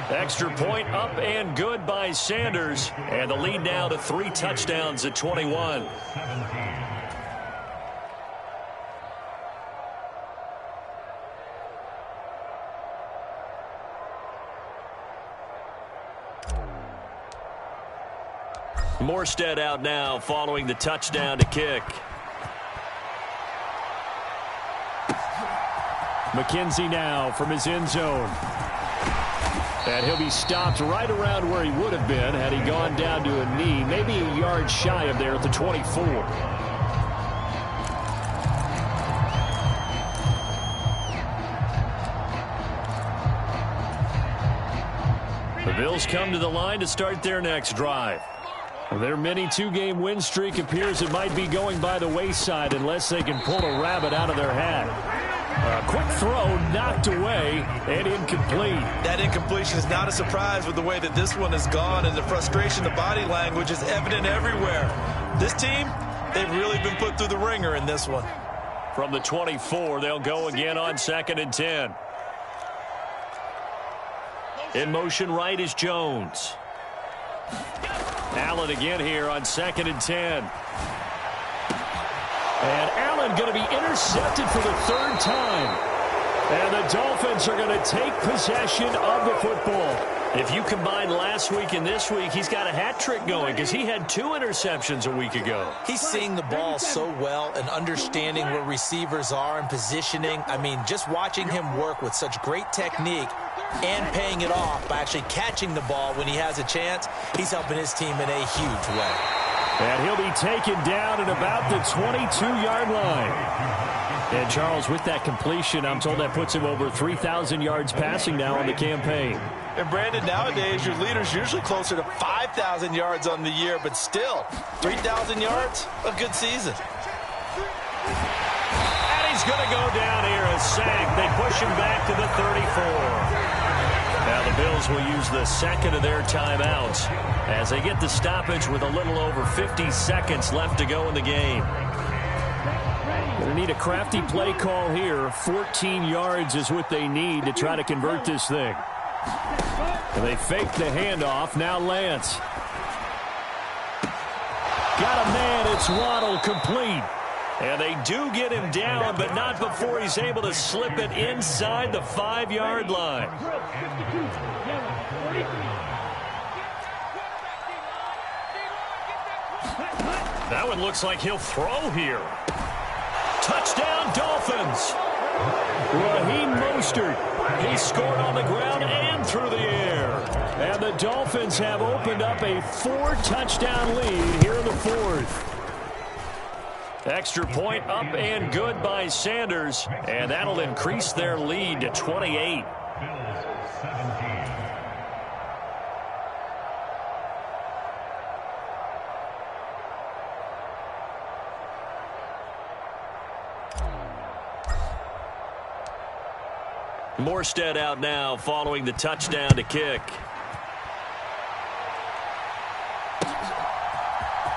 Extra point up and good by Sanders. And the lead now to 3 touchdowns at 21. Morstead out now following the touchdown to kick. McKenzie now from his end zone. And he'll be stopped right around where he would have been had he gone down to a knee, maybe a yard shy of there at the 24. The Bills come to the line to start their next drive. Their mini 2-game win streak appears it might be going by the wayside unless they can pull a rabbit out of their hat. A quick throw knocked away and incomplete. That incompletion is not a surprise with the way that this one has gone, and the frustration, the body language is evident everywhere. This team, they've really been put through the ringer in this one. From the 24, they'll go again on 2nd and 10. In motion right is Jones. Allen again here on 2nd and 10. And Allen going to be intercepted for the 3rd time. And the Dolphins are going to take possession of the football. If you combine last week and this week, he's got a hat trick going because he had 2 interceptions a week ago. He's seeing the ball so well and understanding where receivers are and positioning. I mean, just watching him work with such great technique and paying it off by actually catching the ball when he has a chance, he's helping his team in a huge way. And he'll be taken down at about the 22-yard line. And, Charles, with that completion, I'm told that puts him over 3,000 yards passing now on the campaign. And, Brandon, nowadays your leader's usually closer to 5,000 yards on the year, but still, 3,000 yards, a good season. And he's going to go down here, a sack. They push him back to the 34. Now the Bills will use the 2nd of their timeouts as they get the stoppage with a little over 50 seconds left to go in the game. Going to need a crafty play call here. 14 yards is what they need to try to convert this thing. And they fake the handoff. Now Lance. Got a man. It's Waddle complete. And they do get him down, but not before he's able to slip it inside the 5-yard line. That one looks like he'll throw here. Touchdown, Dolphins. Raheem Mostert. He scored on the ground and through the air. And the Dolphins have opened up a 4-touchdown lead here in the fourth. Extra point up and good by Sanders. And that'll increase their lead to 28. Morstead out now following the touchdown to kick.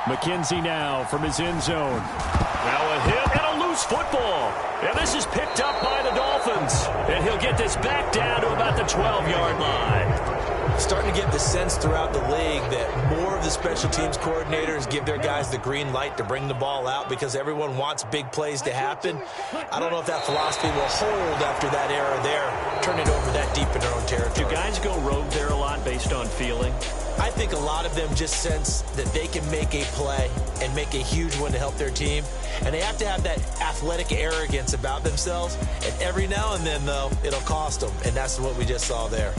McKenzie now from his end zone. Now a hit and a loose football. And this is picked up by the Dolphins. And he'll get this back down to about the 12-yard line. Starting to get the sense throughout the league that more of the special teams coordinators give their guys the green light to bring the ball out because everyone wants big plays to happen. I don't know if that philosophy will hold after that era there. Turn it over that deep in their own territory. Do guys go rogue there a lot based on feeling? I think a lot of them just sense that they can make a play and make a huge one to help their team. And they have to have that athletic arrogance about themselves. And every now and then, though, it'll cost them. And that's what we just saw there.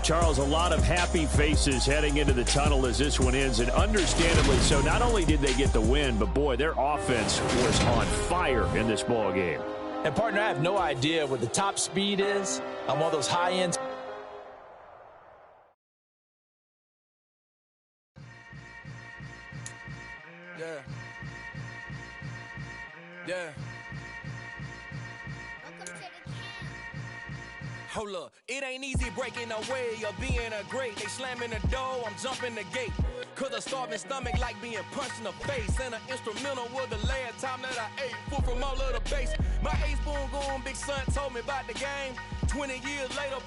Charles, a lot of happy faces heading into the tunnel as this one ends, and understandably so. Not only did they get the win, but, boy, their offense was on fire in this ball game. And, partner, I have no idea what the top speed is on one of those high-end. Yeah. Hold up, it ain't easy breaking away or being a great. They slamming the door, I'm jumping the gate. Cause a starving stomach like being punched in the face. And an instrumental was the last time that I ate food from all of the base. My ace boom goon, big son told me about the game. 20 years later,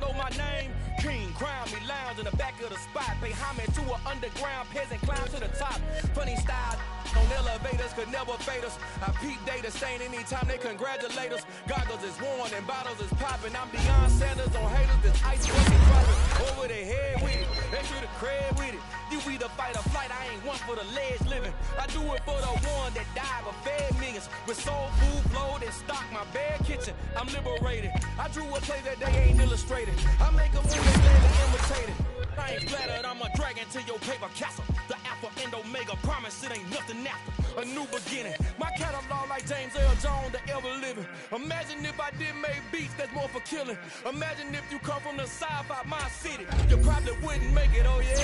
know my name. King, crown me, lounge in the back of the spot. Pay homage to an underground peasant, climb to the top. Funny style, on elevators could never fade us. I peep data stain anytime they congratulate us. Goggles is worn and bottles is popping. I'm beyond Sanders on haters, this ice fucking dropping. Over their head with it, extra the cred with it. You either fight or flight, I ain't one for the ledge living. I do it for the one that died but fed millions. With soul food flowed and stock my bad kitchen. I'm liberated. I drew a play that they ain't illustrated. I make a move that they imitated. I ain't flattered, I'm a dragon to your paper castle. The Alpha and Omega, promise it ain't nothing after. A new beginning. My catalog like James L. Jones, the ever living. Imagine if I did make beats that's more for killing. Imagine if you come from the south out my city. You probably wouldn't make it, oh yeah,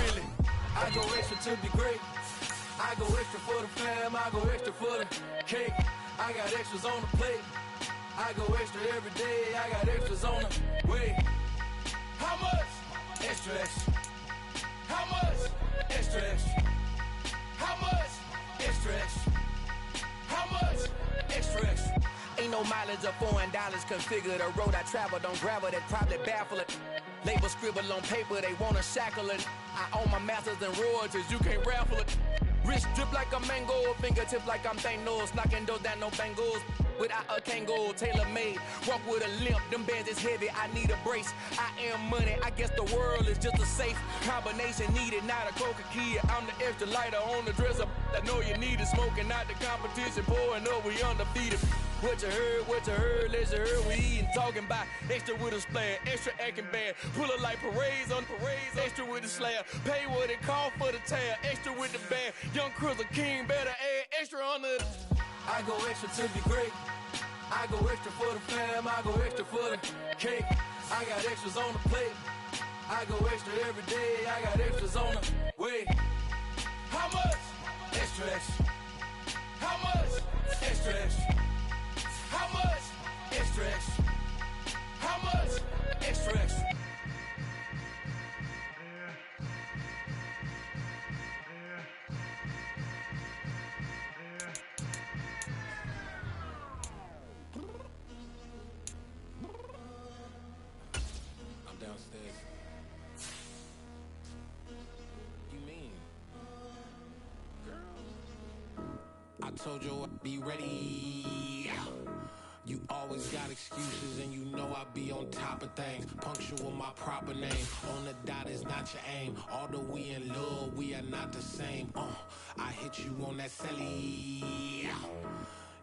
really. I go extra to be great. I go extra for the fam, I go extra for the cake. I got extras on the plate. I go extra every day, I got extras on the way. How much? Extra, extra. How much? Extra, extra. How much? Extra, extra. How much? Extra, extra. Ain't no mileage of $4 configure the road I travel. Don't gravel that probably baffle it. Label scribble on paper, they wanna shackle it. I own my masters and royalties, you can't raffle it. Wrist drip like a mango, fingertip like I'm Thanos. Knocking those down, no bangles. Without a Kango, tailor-made. Walk with a limp, them bands is heavy, I need a brace. I am money, I guess the world is just a safe combination needed, not a coca key. I'm the extra lighter on the dresser. I know you need it, smoking out the competition, pouring up, we undefeated. What you heard, let's you heard, we eating, talking about extra with a splash, extra acting bad. Pull it like parades on parades, extra with the slab. Pay what it cost for the tab, extra with the band. Young Chris, a king, better add extra under the... I go extra to be great. I go extra for the fam, I go extra for the cake. I got extras on the plate. I go extra every day, I got extras on the way. How much? Extra, extra. How much? Extra, extra. How much? Extra, extra. How much? Extra, extra. told you I'd be ready. You always got excuses and you know I be on top of things. Punctual my proper name. On the dot is not your aim. Although we in love, we are not the same. I hit you on that celly.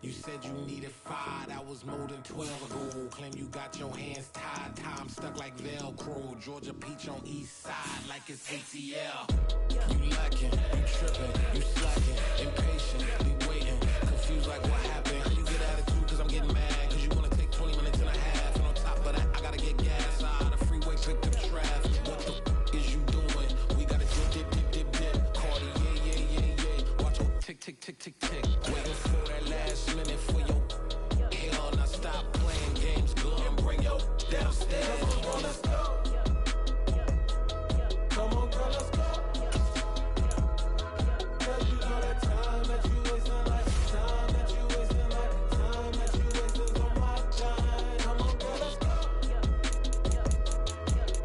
You said you needed 5, that was more than 12 ago. Claim you got your hands tied, time stuck like Velcro. Georgia Peach on east side like it's ATL. You lacking, you tripping, you slacking, impatient, be waiting, confused like what happened. You get attitude cause I'm getting mad, cause you wanna take 20 minutes and a half. And on top of that, I gotta get gas out of the freeway, picked up traffic. What the f is you doing? We gotta dip, dip, dip, dip, dip. Cardi, yeah. Watch your tick, tick, tick, tick, tick. Waiting for that last minute for your hell. Now stop playing games, go and bring your downstairs. Come on, let's go. Come on, girl, let's go. Cause you know that time that you wasting, like time that you wasting, like time that you wasting on my time. Come on, girl, let's go.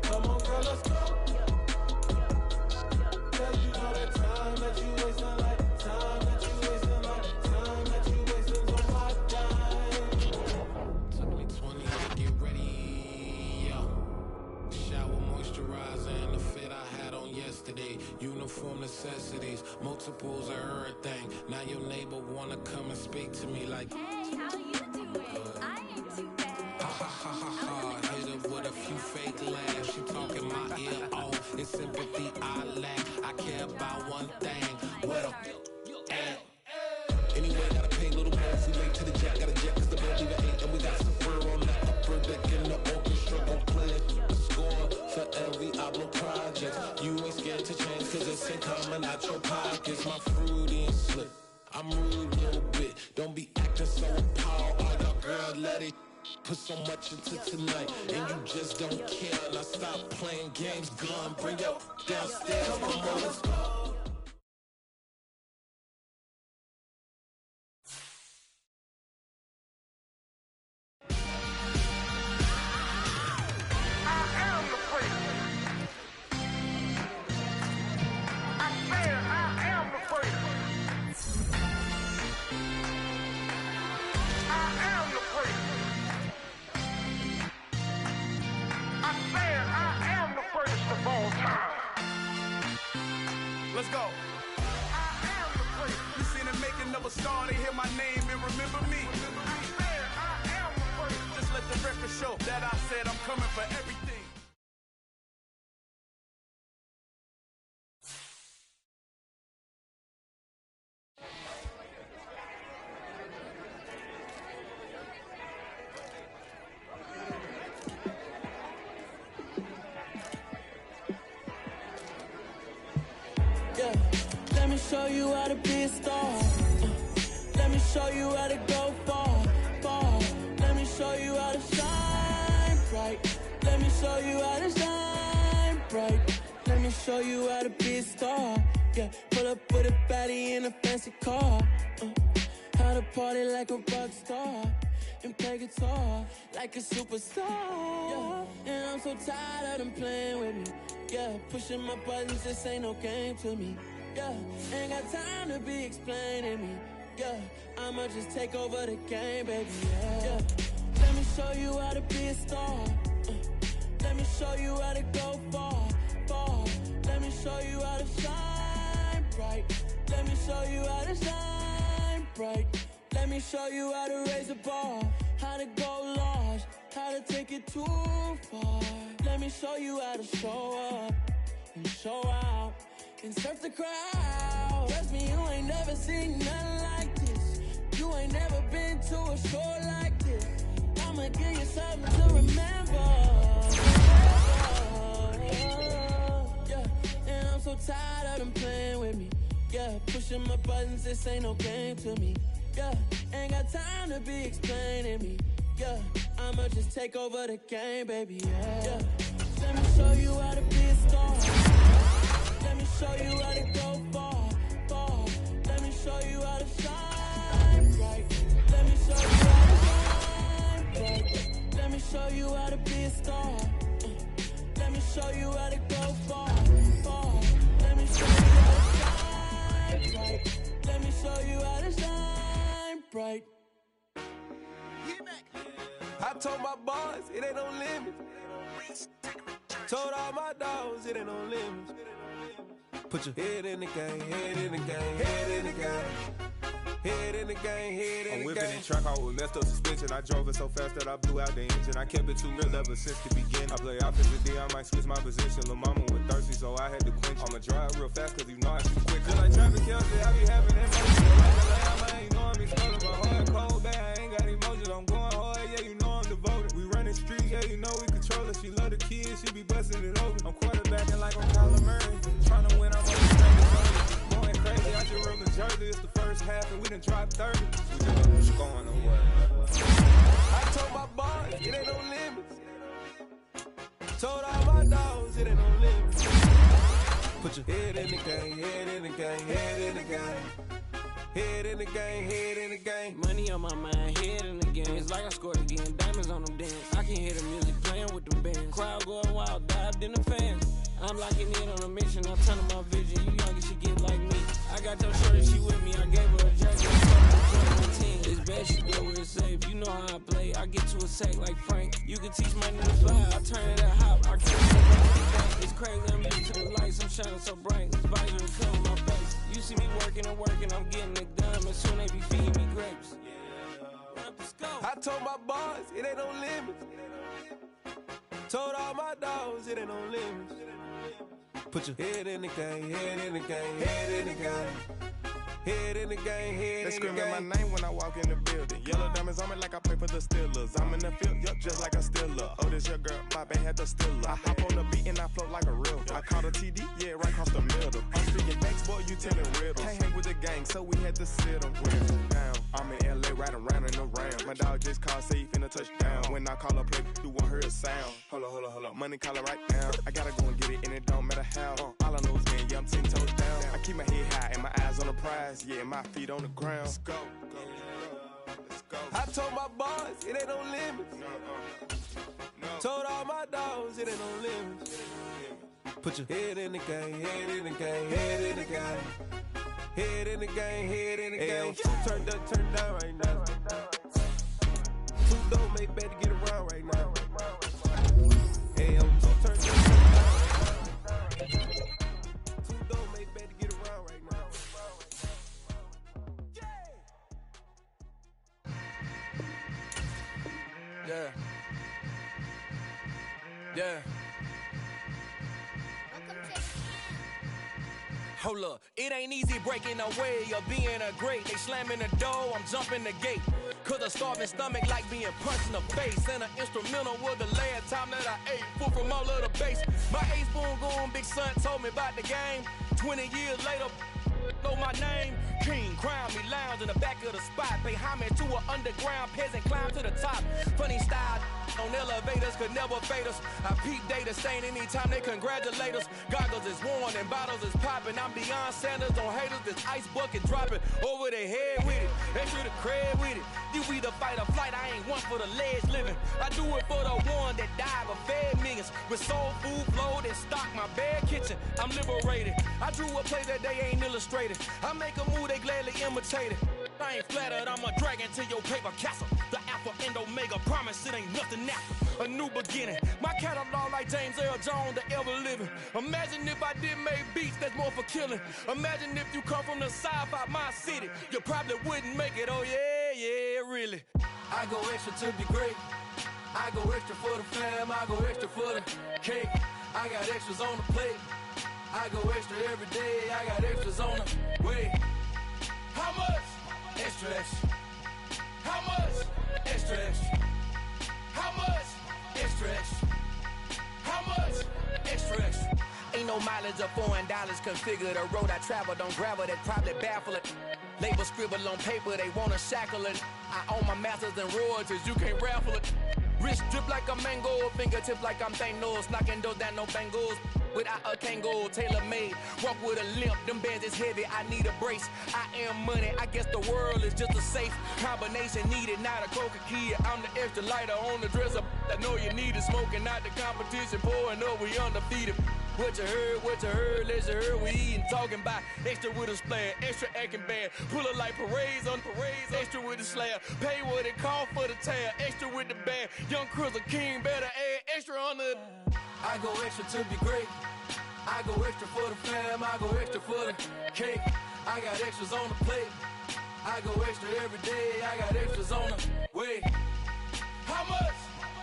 Come on, girl, let's go. Cause you know that time that you wasting, like time that you wasting, like time that you wasting on my time. Took me 20 to get ready, yeah. Shower, moisturizer, and the fit I had on yesterday. Uniform necessities, multiples of everything. Now your neighbor wanna come and speak to me like, hey, how you doing? I ain't too bad. ha ha ha ha ha. Hit her with a few fake laughs. She talking my ear off. It's sympathy I lack. I care about one thing. What up? Anyway, gotta pay a little more. We late to the jack, got a jet cause the boat leave at 8. And we got some fur on that upper deck in the orchestra. Gon' play a score for every album project. You ain't scared to change cause it's ain't coming out your pockets. My fruity and slick, I'm rude a little bit. Don't be acting so appalled. All y'all girl, let it put so much into tonight. And you just don't care. Now stop playing games, gun, bring your downstairs. Come on, let's go. Let's go. I am the prince. You seen the making of a star, they hear my name and remember me. I am the prince. Just let the record show that I said I'm coming for everything. Let me show you how to be a star. Let me show you how to go far, far. Let me show you how to shine bright. Let me show you how to shine bright. Let me show you how to be a star. Yeah, pull up with a baddie in a fancy car. How to party like a rock star and play guitar like a superstar. Yeah, and I'm so tired of them playing with me. Yeah, pushing my buttons, this ain't no game to me. Yeah, ain't got time to be explaining me. Yeah, I'ma just take over the game, baby. Yeah, let me show you how to be a star. Let me show you how to go far, far. Let me show you how to shine bright. Let me show you how to shine bright. Let me show you how to raise a bar, how to go large, how to take it too far. Let me show you how to show up and show out and surf the crowd. Trust me, you ain't never seen nothing like this. You ain't never been to a show like this. I'ma give you something to remember. Yeah, and I'm so tired of them playing with me. Yeah, pushing my buttons, this ain't no game to me. Yeah, ain't got time to be explaining me. Yeah, I'ma just take over the game, baby. Yeah, let me show you how to be a star. Let me show you how to go far, far. Let me show you how to shine bright. Let me show you how to shine bright. Let me show you how to be a star. Let me show you how to go far, far. Let me show you how to shine bright. Let me show you how to shine. bright. I told my boys it ain't no limits. Told all my dogs it ain't no limits. Put your head in the game, head in the game, head in the game. Head in the game, head in the game. I'm whipping in track, I was messed up suspension. I drove it so fast that I blew out the engine. I kept it too real ever since the beginning. I play offensive D, I might switch my position. Lil' mama was thirsty, so I had to quench. I'ma drive real fast, cause you know I can quick. Just like traffic Kelsey, I be having that motion. Like a lamb, I ain't know I be stolen. My heart cold, bad, I ain't got emotions. I'm going hard, yeah, you know I'm devoted. We running streets, yeah, you know we control it. She love the kids, she be busting it open. I'm quarterbacking like I'm Kyler Murray. Tryna win, I'm on the same. Going crazy, I just rode the jersey. It's the first half, and we done dropped 30. We just going away. I told my boys it ain't no limits. Told all my dogs it ain't no limits. Put your head in the game, head in the game, head in the game. Head in the game, head in the game. Money on my mind, head in the game. It's like I scored again, diamonds on them dance. I can hear the music playing with them bands. Crowd going wild, dived in the fans. I'm locking in on a mission, I'm turning my vision. You young and she get like me. I got your shorty, she with me. I gave her a jacket. It's bad, she go where it's safe. You know how I play. I get to a sack like Frank. You can teach my new fly. I turn it a hop. I can't back. It's crazy, I'm used to the lights. I'm shining so bright. This visor will cover my face. You see me working and working. I'm getting it done. And soon they be feeding me grapes. I told my boys it ain't no limits. Told all my dogs it ain't no limits. Put your head in the game, head in the game, head in the game. Head in the game, head They in the game. screaming my name when I walk in the building. Yellow diamonds on me like I play for the Steelers. I'm in the field, yup, just like a Steeler. Oh, this your girl, my band had the Steeler. I hop on the beat and I float like a river. I caught a TD, yeah, right across the middle. I'm speaking facts, boy, you telling riddles. Can't hang with the gang, so we had to sit them down. I'm in LA, riding round and around. My dog just called, say he finna touchdown. When I call a play, you won't hear a sound. Hold up, money calling right now. I gotta go and get it, and it don't matter how. All I know is man, yeah, I'm 10 toes down. I keep my head high and my eyes on the prize. Yeah, my feet on the ground. Let's go. I told my boys it ain't no limits. Told all my dogs it ain't no limits. Put your head in the game, head in the game, head in the game. Head in the game, head in the game. Turn down right now. Two don't make bad to get around right now. Hey, I'm turned down. Two don't make bad to get around right now. Yeah. Hold up, it ain't easy breaking away or being a great. They slamming the door, I'm jumping the gate. Cause a starving stomach like being punched in the face. And an instrumental was the last time that I ate. Full from all of the bass. My ace boom goon, big son told me about the game. 20 years later, know my name. King, crown me, lounge in the back of the spot. Pay homage to an underground peasant, climb to the top. Funny style on elevators could never fade us. I peep data stain anytime they congratulate us. Goggles is worn and bottles is popping. I'm beyond Sanders on haters, this ice bucket dropping over their head with it. Extra the cred with it. You either fight or flight, I ain't one for the ledge living. I do it for the one that died but fed millions. With soul food flowed and stocked my bare kitchen. I'm liberated. I drew a play that they ain't illustrated. I make a move, they gladly imitate it. I ain't flattered, I'm a dragon to your paper castle. The Alpha and Omega, promise it ain't nothing after. A new beginning. My catalog like James Earl Jones, the ever living. Imagine if I did make beats that's more for killing. Imagine if you come from the south out my city. You probably wouldn't make it, oh yeah, really. I go extra to be great. I go extra for the fam, I go extra for the cake. I got extras on the plate. I go extra every day, I got extras on the way. How much? Extra, extra. How much? Extra, extra. How much? Extra, extra. How much? Extra, extra. Ain't no mileage of $4 configure the road I travel. Don't gravel, that probably baffle it. Label scribble on paper, they wanna shackle it. I own my masters and royalties, you can't raffle it. Wrist drip like a mango, fingertips like I'm Thanos. Knocking those down, no bangles. Without a Kango, tailor-made. Walk with a limp, them bands is heavy, I need a brace. I am money, I guess the world is just a safe combination needed, not a coca key. I'm the extra lighter on the dresser. I know you need it, smoking out the competition, pouring up, we undefeated. What you heard, let's hear we eatin', talking about extra with a splash, extra acting bad. Pull it like parades on parades, extra with the slab. Pay what it cost for the tab, extra with the bag. Young Crizzle King better add extra on the. I go extra to be great. I go extra for the fam, I go extra for the cake. I got extras on the plate. I go extra every day, I got extras on the way. How much?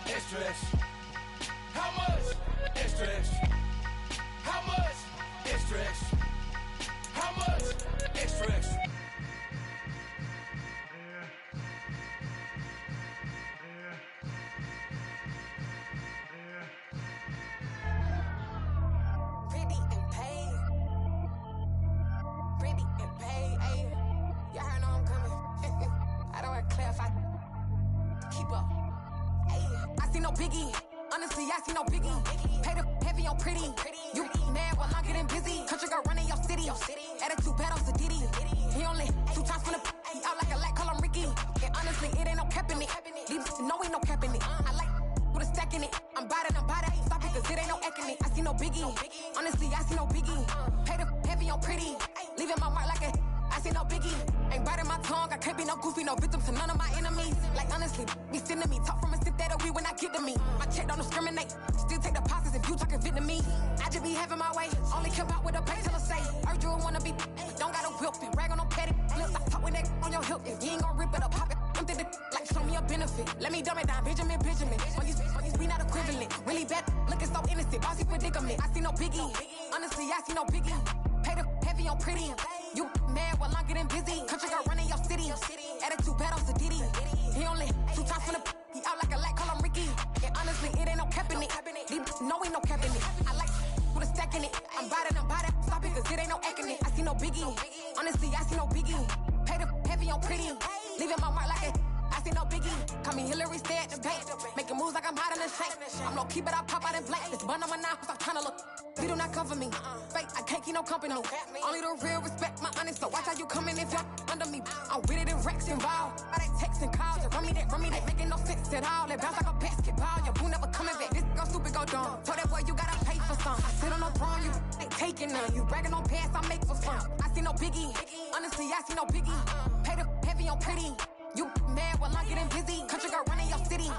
Extra, extra. How much? Extra, extra. How much? Extra, extra. How much? Extra, extra. Pretty and paid. Pretty and paid, ayy. Y'all heard know I'm coming. I don't want to clarify. Keep up. Ayy. I see no biggie. Honestly, I see no biggie. Pay the heavy on pretty. You mad while I'm getting busy. Country girl running your city. Attitude bad on Diddy. He only 2 times from the he out like a lack, call him Ricky. And honestly, it ain't no cap in it. These know ain't no cap in it. I like with a stack in it. I'm about it. Stop it, cause it ain't no eck in it. I see no biggie. Honestly, I see no biggie. Pay the heavy on pretty. Leaving my mark like a I see no biggie. Ain't biting my tongue. I can't be no goofy, no victim to none of my enemies. Like honestly, be sending me talk from a sip that a weed when I get to me. My check don't discriminate. Still take deposits if you talking Vietnamese. I just be having my way. Only care about what the pay teller say. Urge you wanna be. Don't gotta whip it. Rag on no petty. Flips, I talk with that on your hip. If you ain't gon' rip it up, pop it. I'm thinking like show me a benefit. Let me dumb it down. Benjamin. We not equivalent. Really bad. Looking so innocent. Bossy predicament. I see no biggie. Honestly, I see no biggie. Pay the heavy on pretty. You mad while I'm getting busy. Country girl running your city. Attitude bad on Diddy. He only 2 times from the he out like a lack, call him Ricky. And honestly, it ain't no cap in it. These know ain't no cap in it. I like with a stack in it. I'm about it. Stop it, cause it ain't no eck in it. I see no biggie. Honestly, I see no biggie. Pay the heavy on pretty. Leaving my mark like a I see no biggie. Call me Hillary, stay at the bank. Making moves like I'm hot in the shank. I'm low key, but I pop out in blank. This bun on my knife, I'm trying to look. They do not cover me. Fake, I can't keep no company. Only the real respect my honest. So watch how you coming if you're under me. I'm with it in Rex involved. I they texting calls. Just run me that. Making no sense at all. They bounce like a basketball. Your boo never coming back. This go stupid, go dumb. Told that boy you gotta pay for some. I sit on no throne, you ain't taking none. You bragging on pants, I make for fun. I see no biggie. Honestly, I see no biggie. Pay the heavy on pretty. You mad while I'm getting busy. Country girl running your city.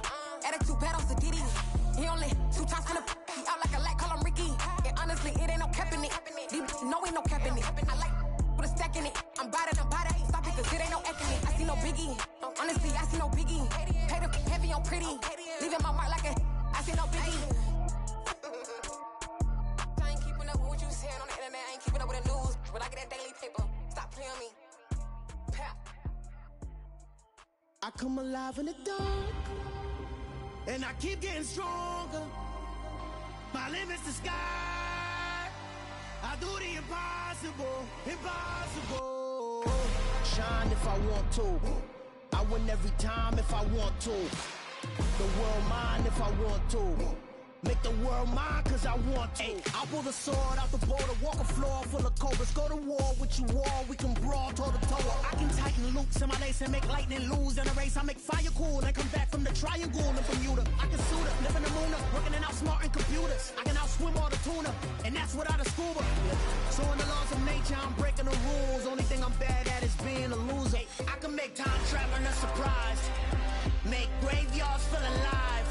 Attitude bad on Diddy. He only 2 times from the he out like a lack, call him Ricky. And honestly, it ain't no cap in it. These know ain't no cap in it. I like with a stack in it. I'm about it. Stop it, cause it ain't no eck in it. I see no biggie. Honestly, I see no biggie. Pay the heavy on pretty. Leaving my mark like a I see no biggie. I ain't keeping up with what you saying on the internet. I ain't keeping up with the news. But I get that daily paper. Stop playing me. I come alive in the dark, and I keep getting stronger. My limit's the sky. I do the impossible. Shine if I want to. I win every time if I want to. The world mine if I want to. Make the world mine cause I want to. I pull the sword out the border, walk a floor full of cobras. Go to war with you all, we can brawl toe to toe. I can tighten loops in my lace and make lightning lose in a race. I make fire cool and come back from the triangle in Bermuda. I can suit up, live in the moon up, working and outsmarting computers. I can outswim all the tuna, and that's without a scuba. So in the laws of nature, I'm breaking the rules. Only thing I'm bad at is being a loser. I can make time traveling a surprise. Make graveyards feel alive.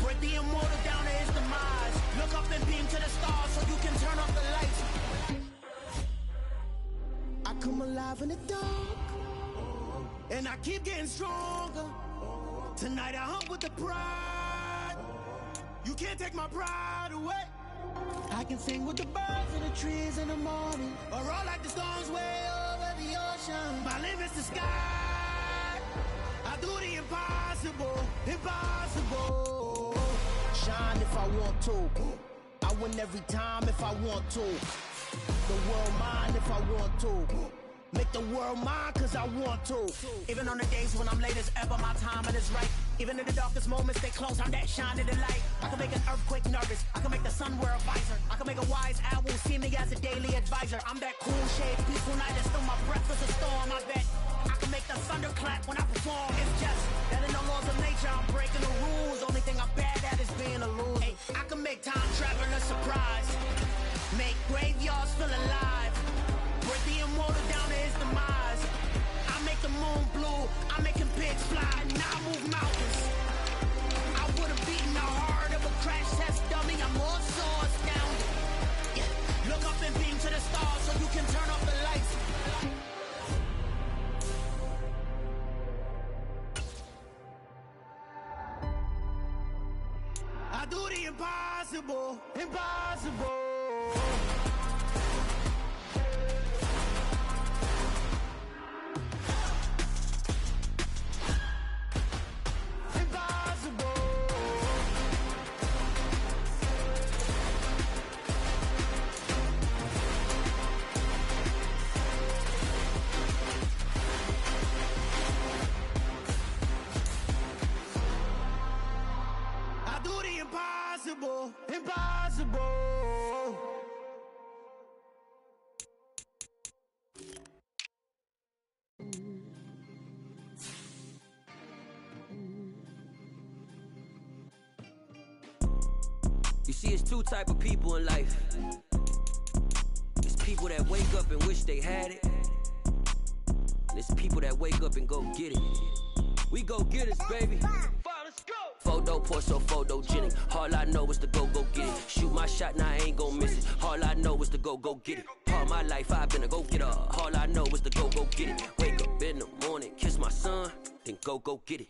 Break the immortal down to his demise. Look up and beam to the stars so you can turn off the lights. I come alive in the dark, and I keep getting stronger. Tonight I hunt with the pride. You can't take my pride away. I can sing with the birds and the trees in the morning, or roll like the storms way over the ocean. My limit's the sky. I do the impossible. Shine if I want to. I win every time if I want to. The world mine if I want to. Make the world mine cause I want to. Even on the days when I'm late as ever, my timing is right. Even in the darkest moments, stay close, I'm that shining the light. I can make an earthquake nervous, I can make the sun wear a visor. I can make a wise owl see me as a daily advisor. I'm that cool shade, peaceful night, and still my breath is a storm, I bet. I can make the thunder clap when I perform. It's just that in the laws of nature, I'm breaking the rules. Only thing I'm bad at is being a loser. Hey, I can make time traveling a surprise. do the impossible, impossible. Impossible, impossible. You see, it's two type of people in life. It's people that wake up and wish they had it. And it's people that wake up and go get it. We go get it, baby. Photo pour so photogenic. All I know is to go get it. Shoot my shot, now I ain't gon' miss it. All I know is to go get it. All my life I've been a go getter. All I know is to go get it. Wake up in the morning, kiss my son, then go get it.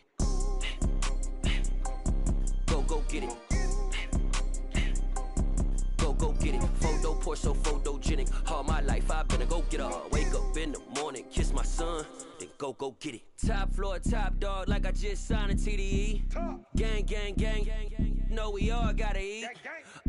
Go get it. Go get it. Photo pour so photogenic. All my life I've been a go getter. Wake up in the morning, kiss my son, then go get it. Top floor, top dog, like I just signed a TDE. Gang, gang, gang, gang. Know we all gotta eat.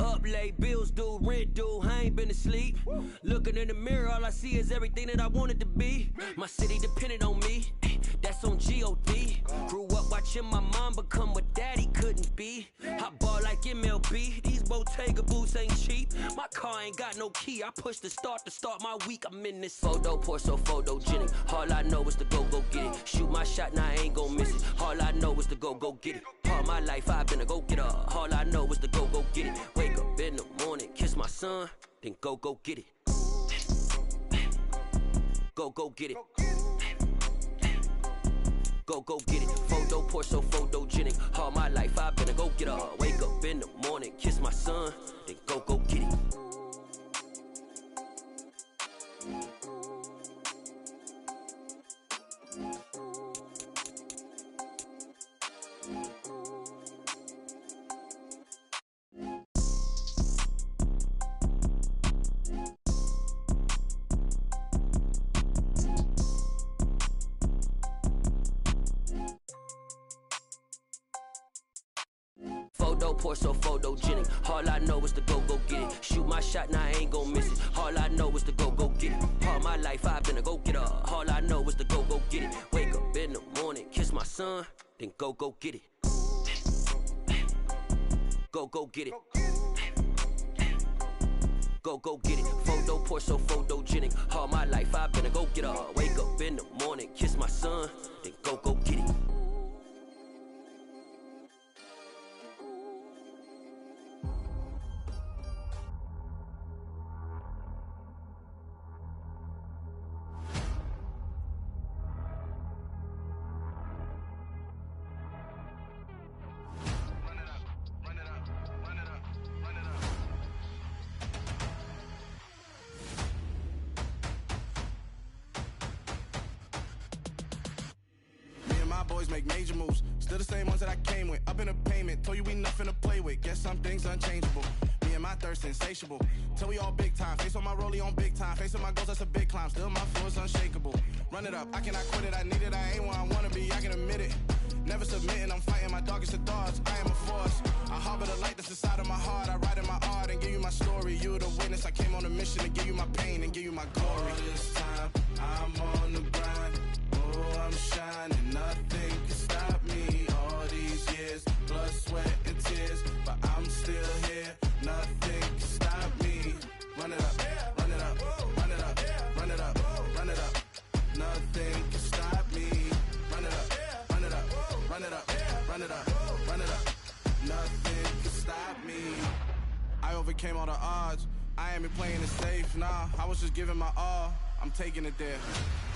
Up late, bills due, rent due, I ain't been asleep. Looking in the mirror, all I see is everything that I wanted to be. My city depended on me, that's on G.O.D. Grew up watching my mom become what daddy couldn't be. I ball like MLB, these Bottega boots ain't cheap. My car ain't got no key, I push the start to start my week. I'm in this photo pour so photogenic. All I know is to go get it. Shoot my shot, now I ain't gon' miss it. All I know is to go get it. All my life I've been a go getter. All I know is to go get it. Wake up in the morning, kiss my son, then go get it. Go get it. Go get it. Photo pour so photogenic. All my life I've been a go getter. Wake up in the morning, kiss my son, then go get it. Photo pour so photogenic. All I know is to go get it. Shoot my shot, now I ain't gon' miss it. All I know is to go get it. All my life I've been a go getter. All I know is to go get it. Wake up in the morning, kiss my son, then go get it. Go get it. Go get it. Photo pour so photogenic. All my life I've been a go getter. Wake up in the morning, kiss my son, then go get it. Boys make major moves, still the same ones that I came with. Up in a payment, told you we nothing to play with. Guess some things unchangeable. Me and my thirst insatiable. Till we all big time. Face on my rollie on big time. Face on my goals, that's a big climb. Still my flow is unshakable. Run it up, I cannot quit it. I need it, I ain't where I wanna be. I can admit it. Never submitting, I'm fighting my darkest of thoughts. I am a force. I harbor the light that's inside of my heart. I write in my art and give you my story. You the witness. I came on a mission to give you my pain and give you my glory. All this time, I'm on the grind. Oh, I'm shining. Nothing can stop me. All these years, blood, sweat, and tears. But I'm still here. Nothing can stop me. Run it up, run it up, run it up, run it up, run it up. Nothing can stop me. Run it up, run it up, run it up, run it up, run it up. Nothing can stop me. I overcame all the odds. I ain't been playing it safe, nah. I was just giving my all. I'm taking it there.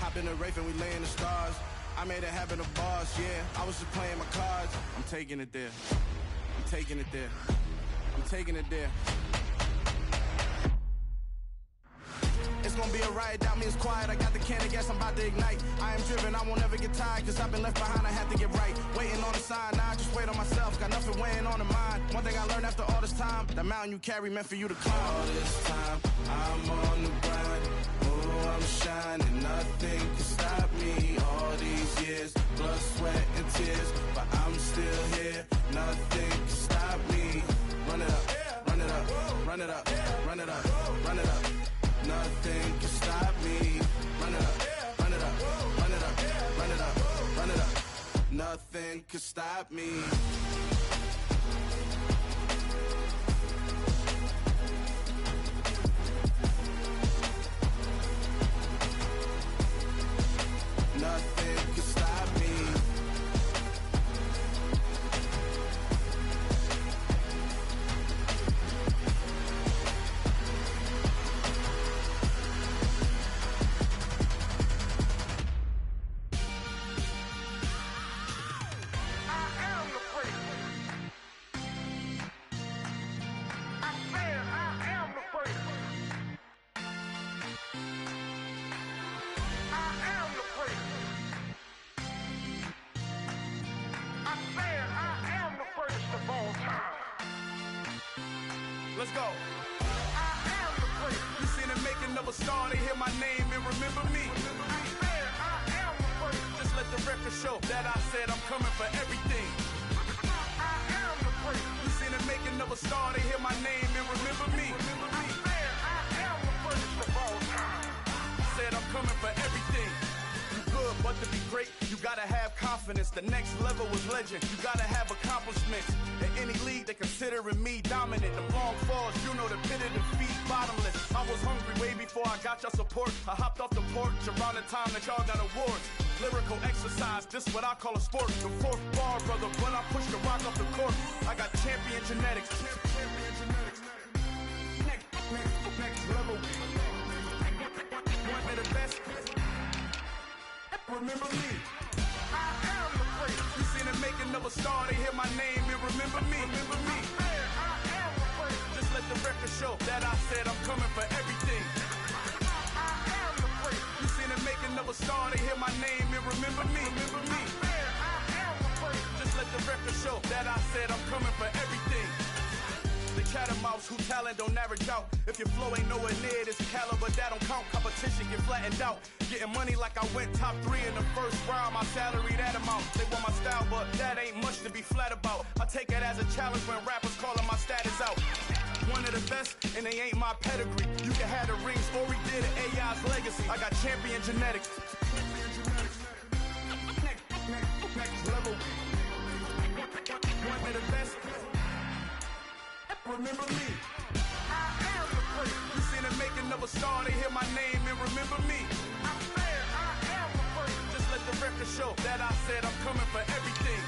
Hop in the Wraith and we lay in the stars. I made it happen to bars, yeah. I was just playing my cards. I'm taking it there. I'm taking it there. I'm taking it there. It's gonna be a riot, doubt me it's quiet. I got the can of gas, I'm about to ignite. I am driven, I won't ever get tired, cause I've been left behind, I had to get right. Waiting on the sign, now I just wait on myself. Got nothing weighing on the mind. One thing I learned after harvest time. The mountain you carry meant for you to climb. All this time, I'm on the grind. Oh, I'm shining, nothing can stop me. All these years, blood, sweat, and tears, but I'm still here. Nothing can stop me. Run it up, run it up, run it up, run it up, run it up. Nothing can stop me. Run it up, run it up, run it up, run it up, run it up. Nothing can stop me. Nothing can stop me. Let's go. I am the great. You seen the making of a star, they hear my name and remember me. I am the great. Just let the record show that I said I'm coming for everything. I am the great. You seen the making of a star, they hear my name and remember me. I am the greatest of all time. Said I'm coming for everything. Good, but to be great, you gotta have confidence. The next level was legend. You gotta have accomplishments. In any league, they considering me dominant. The long falls, you know the pit of defeat, bottomless. I was hungry way before I got your support. I hopped off the porch around the time that y'all got awards. Lyrical exercise, this what I call a sport. The fourth bar, brother, when I push the rock off the court. I got champion genetics. Champion genetics. Next level. One of the best. Remember me. I am the great. You seen the making of a star, they hear my name and remember me. Remember me. I am the great. Just let the record show that I said I'm coming for everything. I am the great. You seen the making of a star, they hear my name and remember me. Remember me. I am the great. Just let the record show that I said I'm coming for everything. The catamounts who talent don't average out. If your flow ain't nowhere near this caliber, that don't count. Competition get flattened out. Getting money like I went top 3 in the first round. My salary that amount. They want my style, but that ain't much to be flat about. I take it as a challenge when rappers calling my status out. One of the best, and they ain't my pedigree. You can have the rings, or we did it, AI's legacy. I got champion genetics. Next level. One of the best. Remember me. I am the great. You seen the making of a star, they hear my name and remember me. I am the great. Just let the record show that I said I'm coming for everything.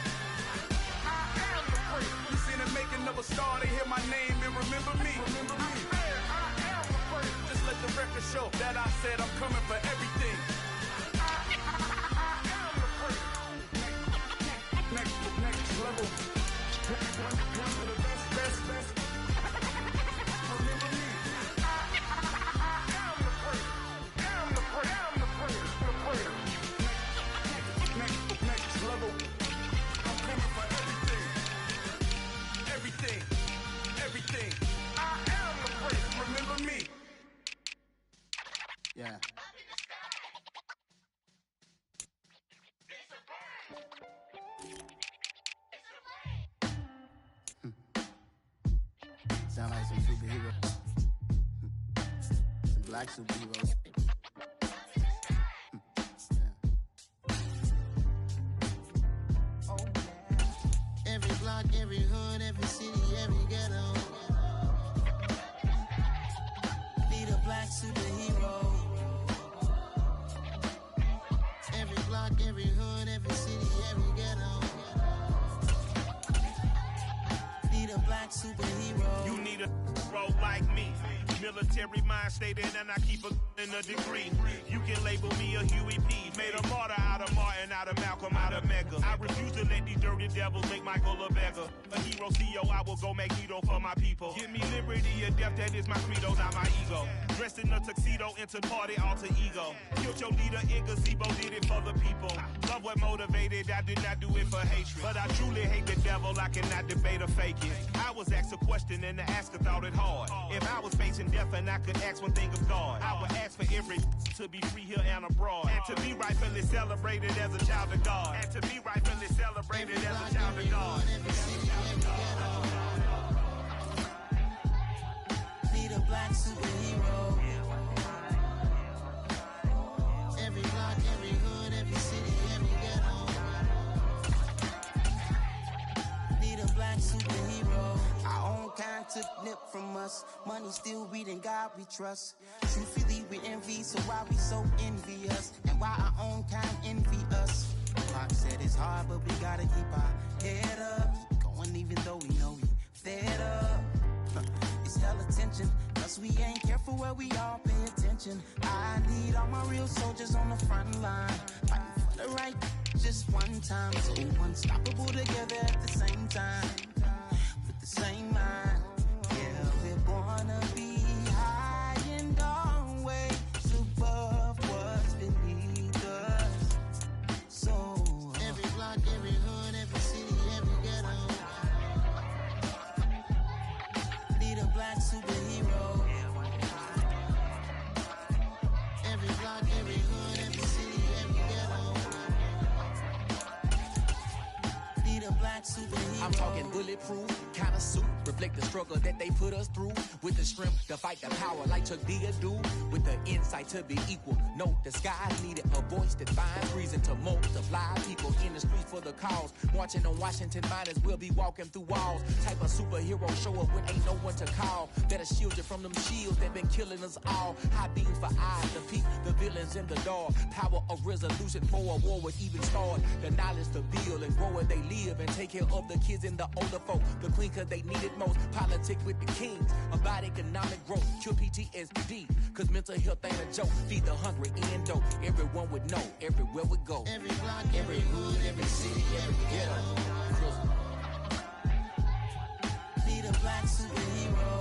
I am the great. You seen the making of a star, they hear my name and remember me. Remember me. I am the great. Just let the record show that I said I'm coming for everything. I am the great. Next level. One of the best. Everything. I am the great. Remember me. Yeah. Sound like some superheroes. Some black superheroes. Every block, every hood, every city, every ghetto. Need a black superhero. Every block, every hood, every city, every ghetto. Need a black superhero. You need a bro like me. Military mind stated, and I keep in a degree. You can label me a Huey P. Made a martyr out of Martin, out of Malcolm, out of Mega. I refuse to let these dirty devils make Michael a beggar. A hero CEO, I will go Magneto for my people. Give me liberty or death, that is my credo, not my ego. Dressed in a tuxedo, into party, alter ego. Killed your leader in gazebo, did it for the people. Love what motivated, I did not do it for hatred. But I truly hate the devil, I cannot debate or fake it. I was asked a question and the asker thought it hard. If I was facing death and I could ask one thing of God, I would ask for every to be free here and abroad. And to be rightfully celebrated as a child of God. And to be rightfully celebrated as a child of God. Need a black superhero. Every block, every hood, every city, every ghetto. Need a black superhero. Our own kind took nip from us. Money still reading God we trust. Truthfully we envy, so why we so envious? And why our own kind envy us? Pac said it's hard, but we gotta keep our head up. Going even though we know we fed up. It's hella tension, cause we ain't careful where we all pay attention. I need all my real soldiers on the front line, fighting for the right just one time. So unstoppable together at the same time, with the same mind. Yeah, we're gonna be high and always above what's beneath us. So every block, every hood, every city, every ghetto. Need a black superhero. Every block, every hood, every city, every ghetto. Need a black superhero. I'm talking bulletproof kind of suit, reflect the struggle that they put us through. With the strength to fight the power like Chuck D do. With the insight to be equal. No disguise needed, a voice that finds reason to multiply. People in the streets for the cause. Marching on Washington miners, we'll be walking through walls. Type of superhero show up when ain't no one to call. Better shield you from them shields that been killing us all. High beams for eyes, the peak, the villains in the dark. Power of resolution for a war would even start. The knowledge to build and grow where they live and take care of the kids and the older folk. The queen cause they need it most. Politics with the kings. About economic growth. Cure PTSD. Cause mental health ain't a joke. Feed the hungry and dope. Everyone would know. Everywhere we go. Every block, every hood, every city, every ghetto. Need a black superhero.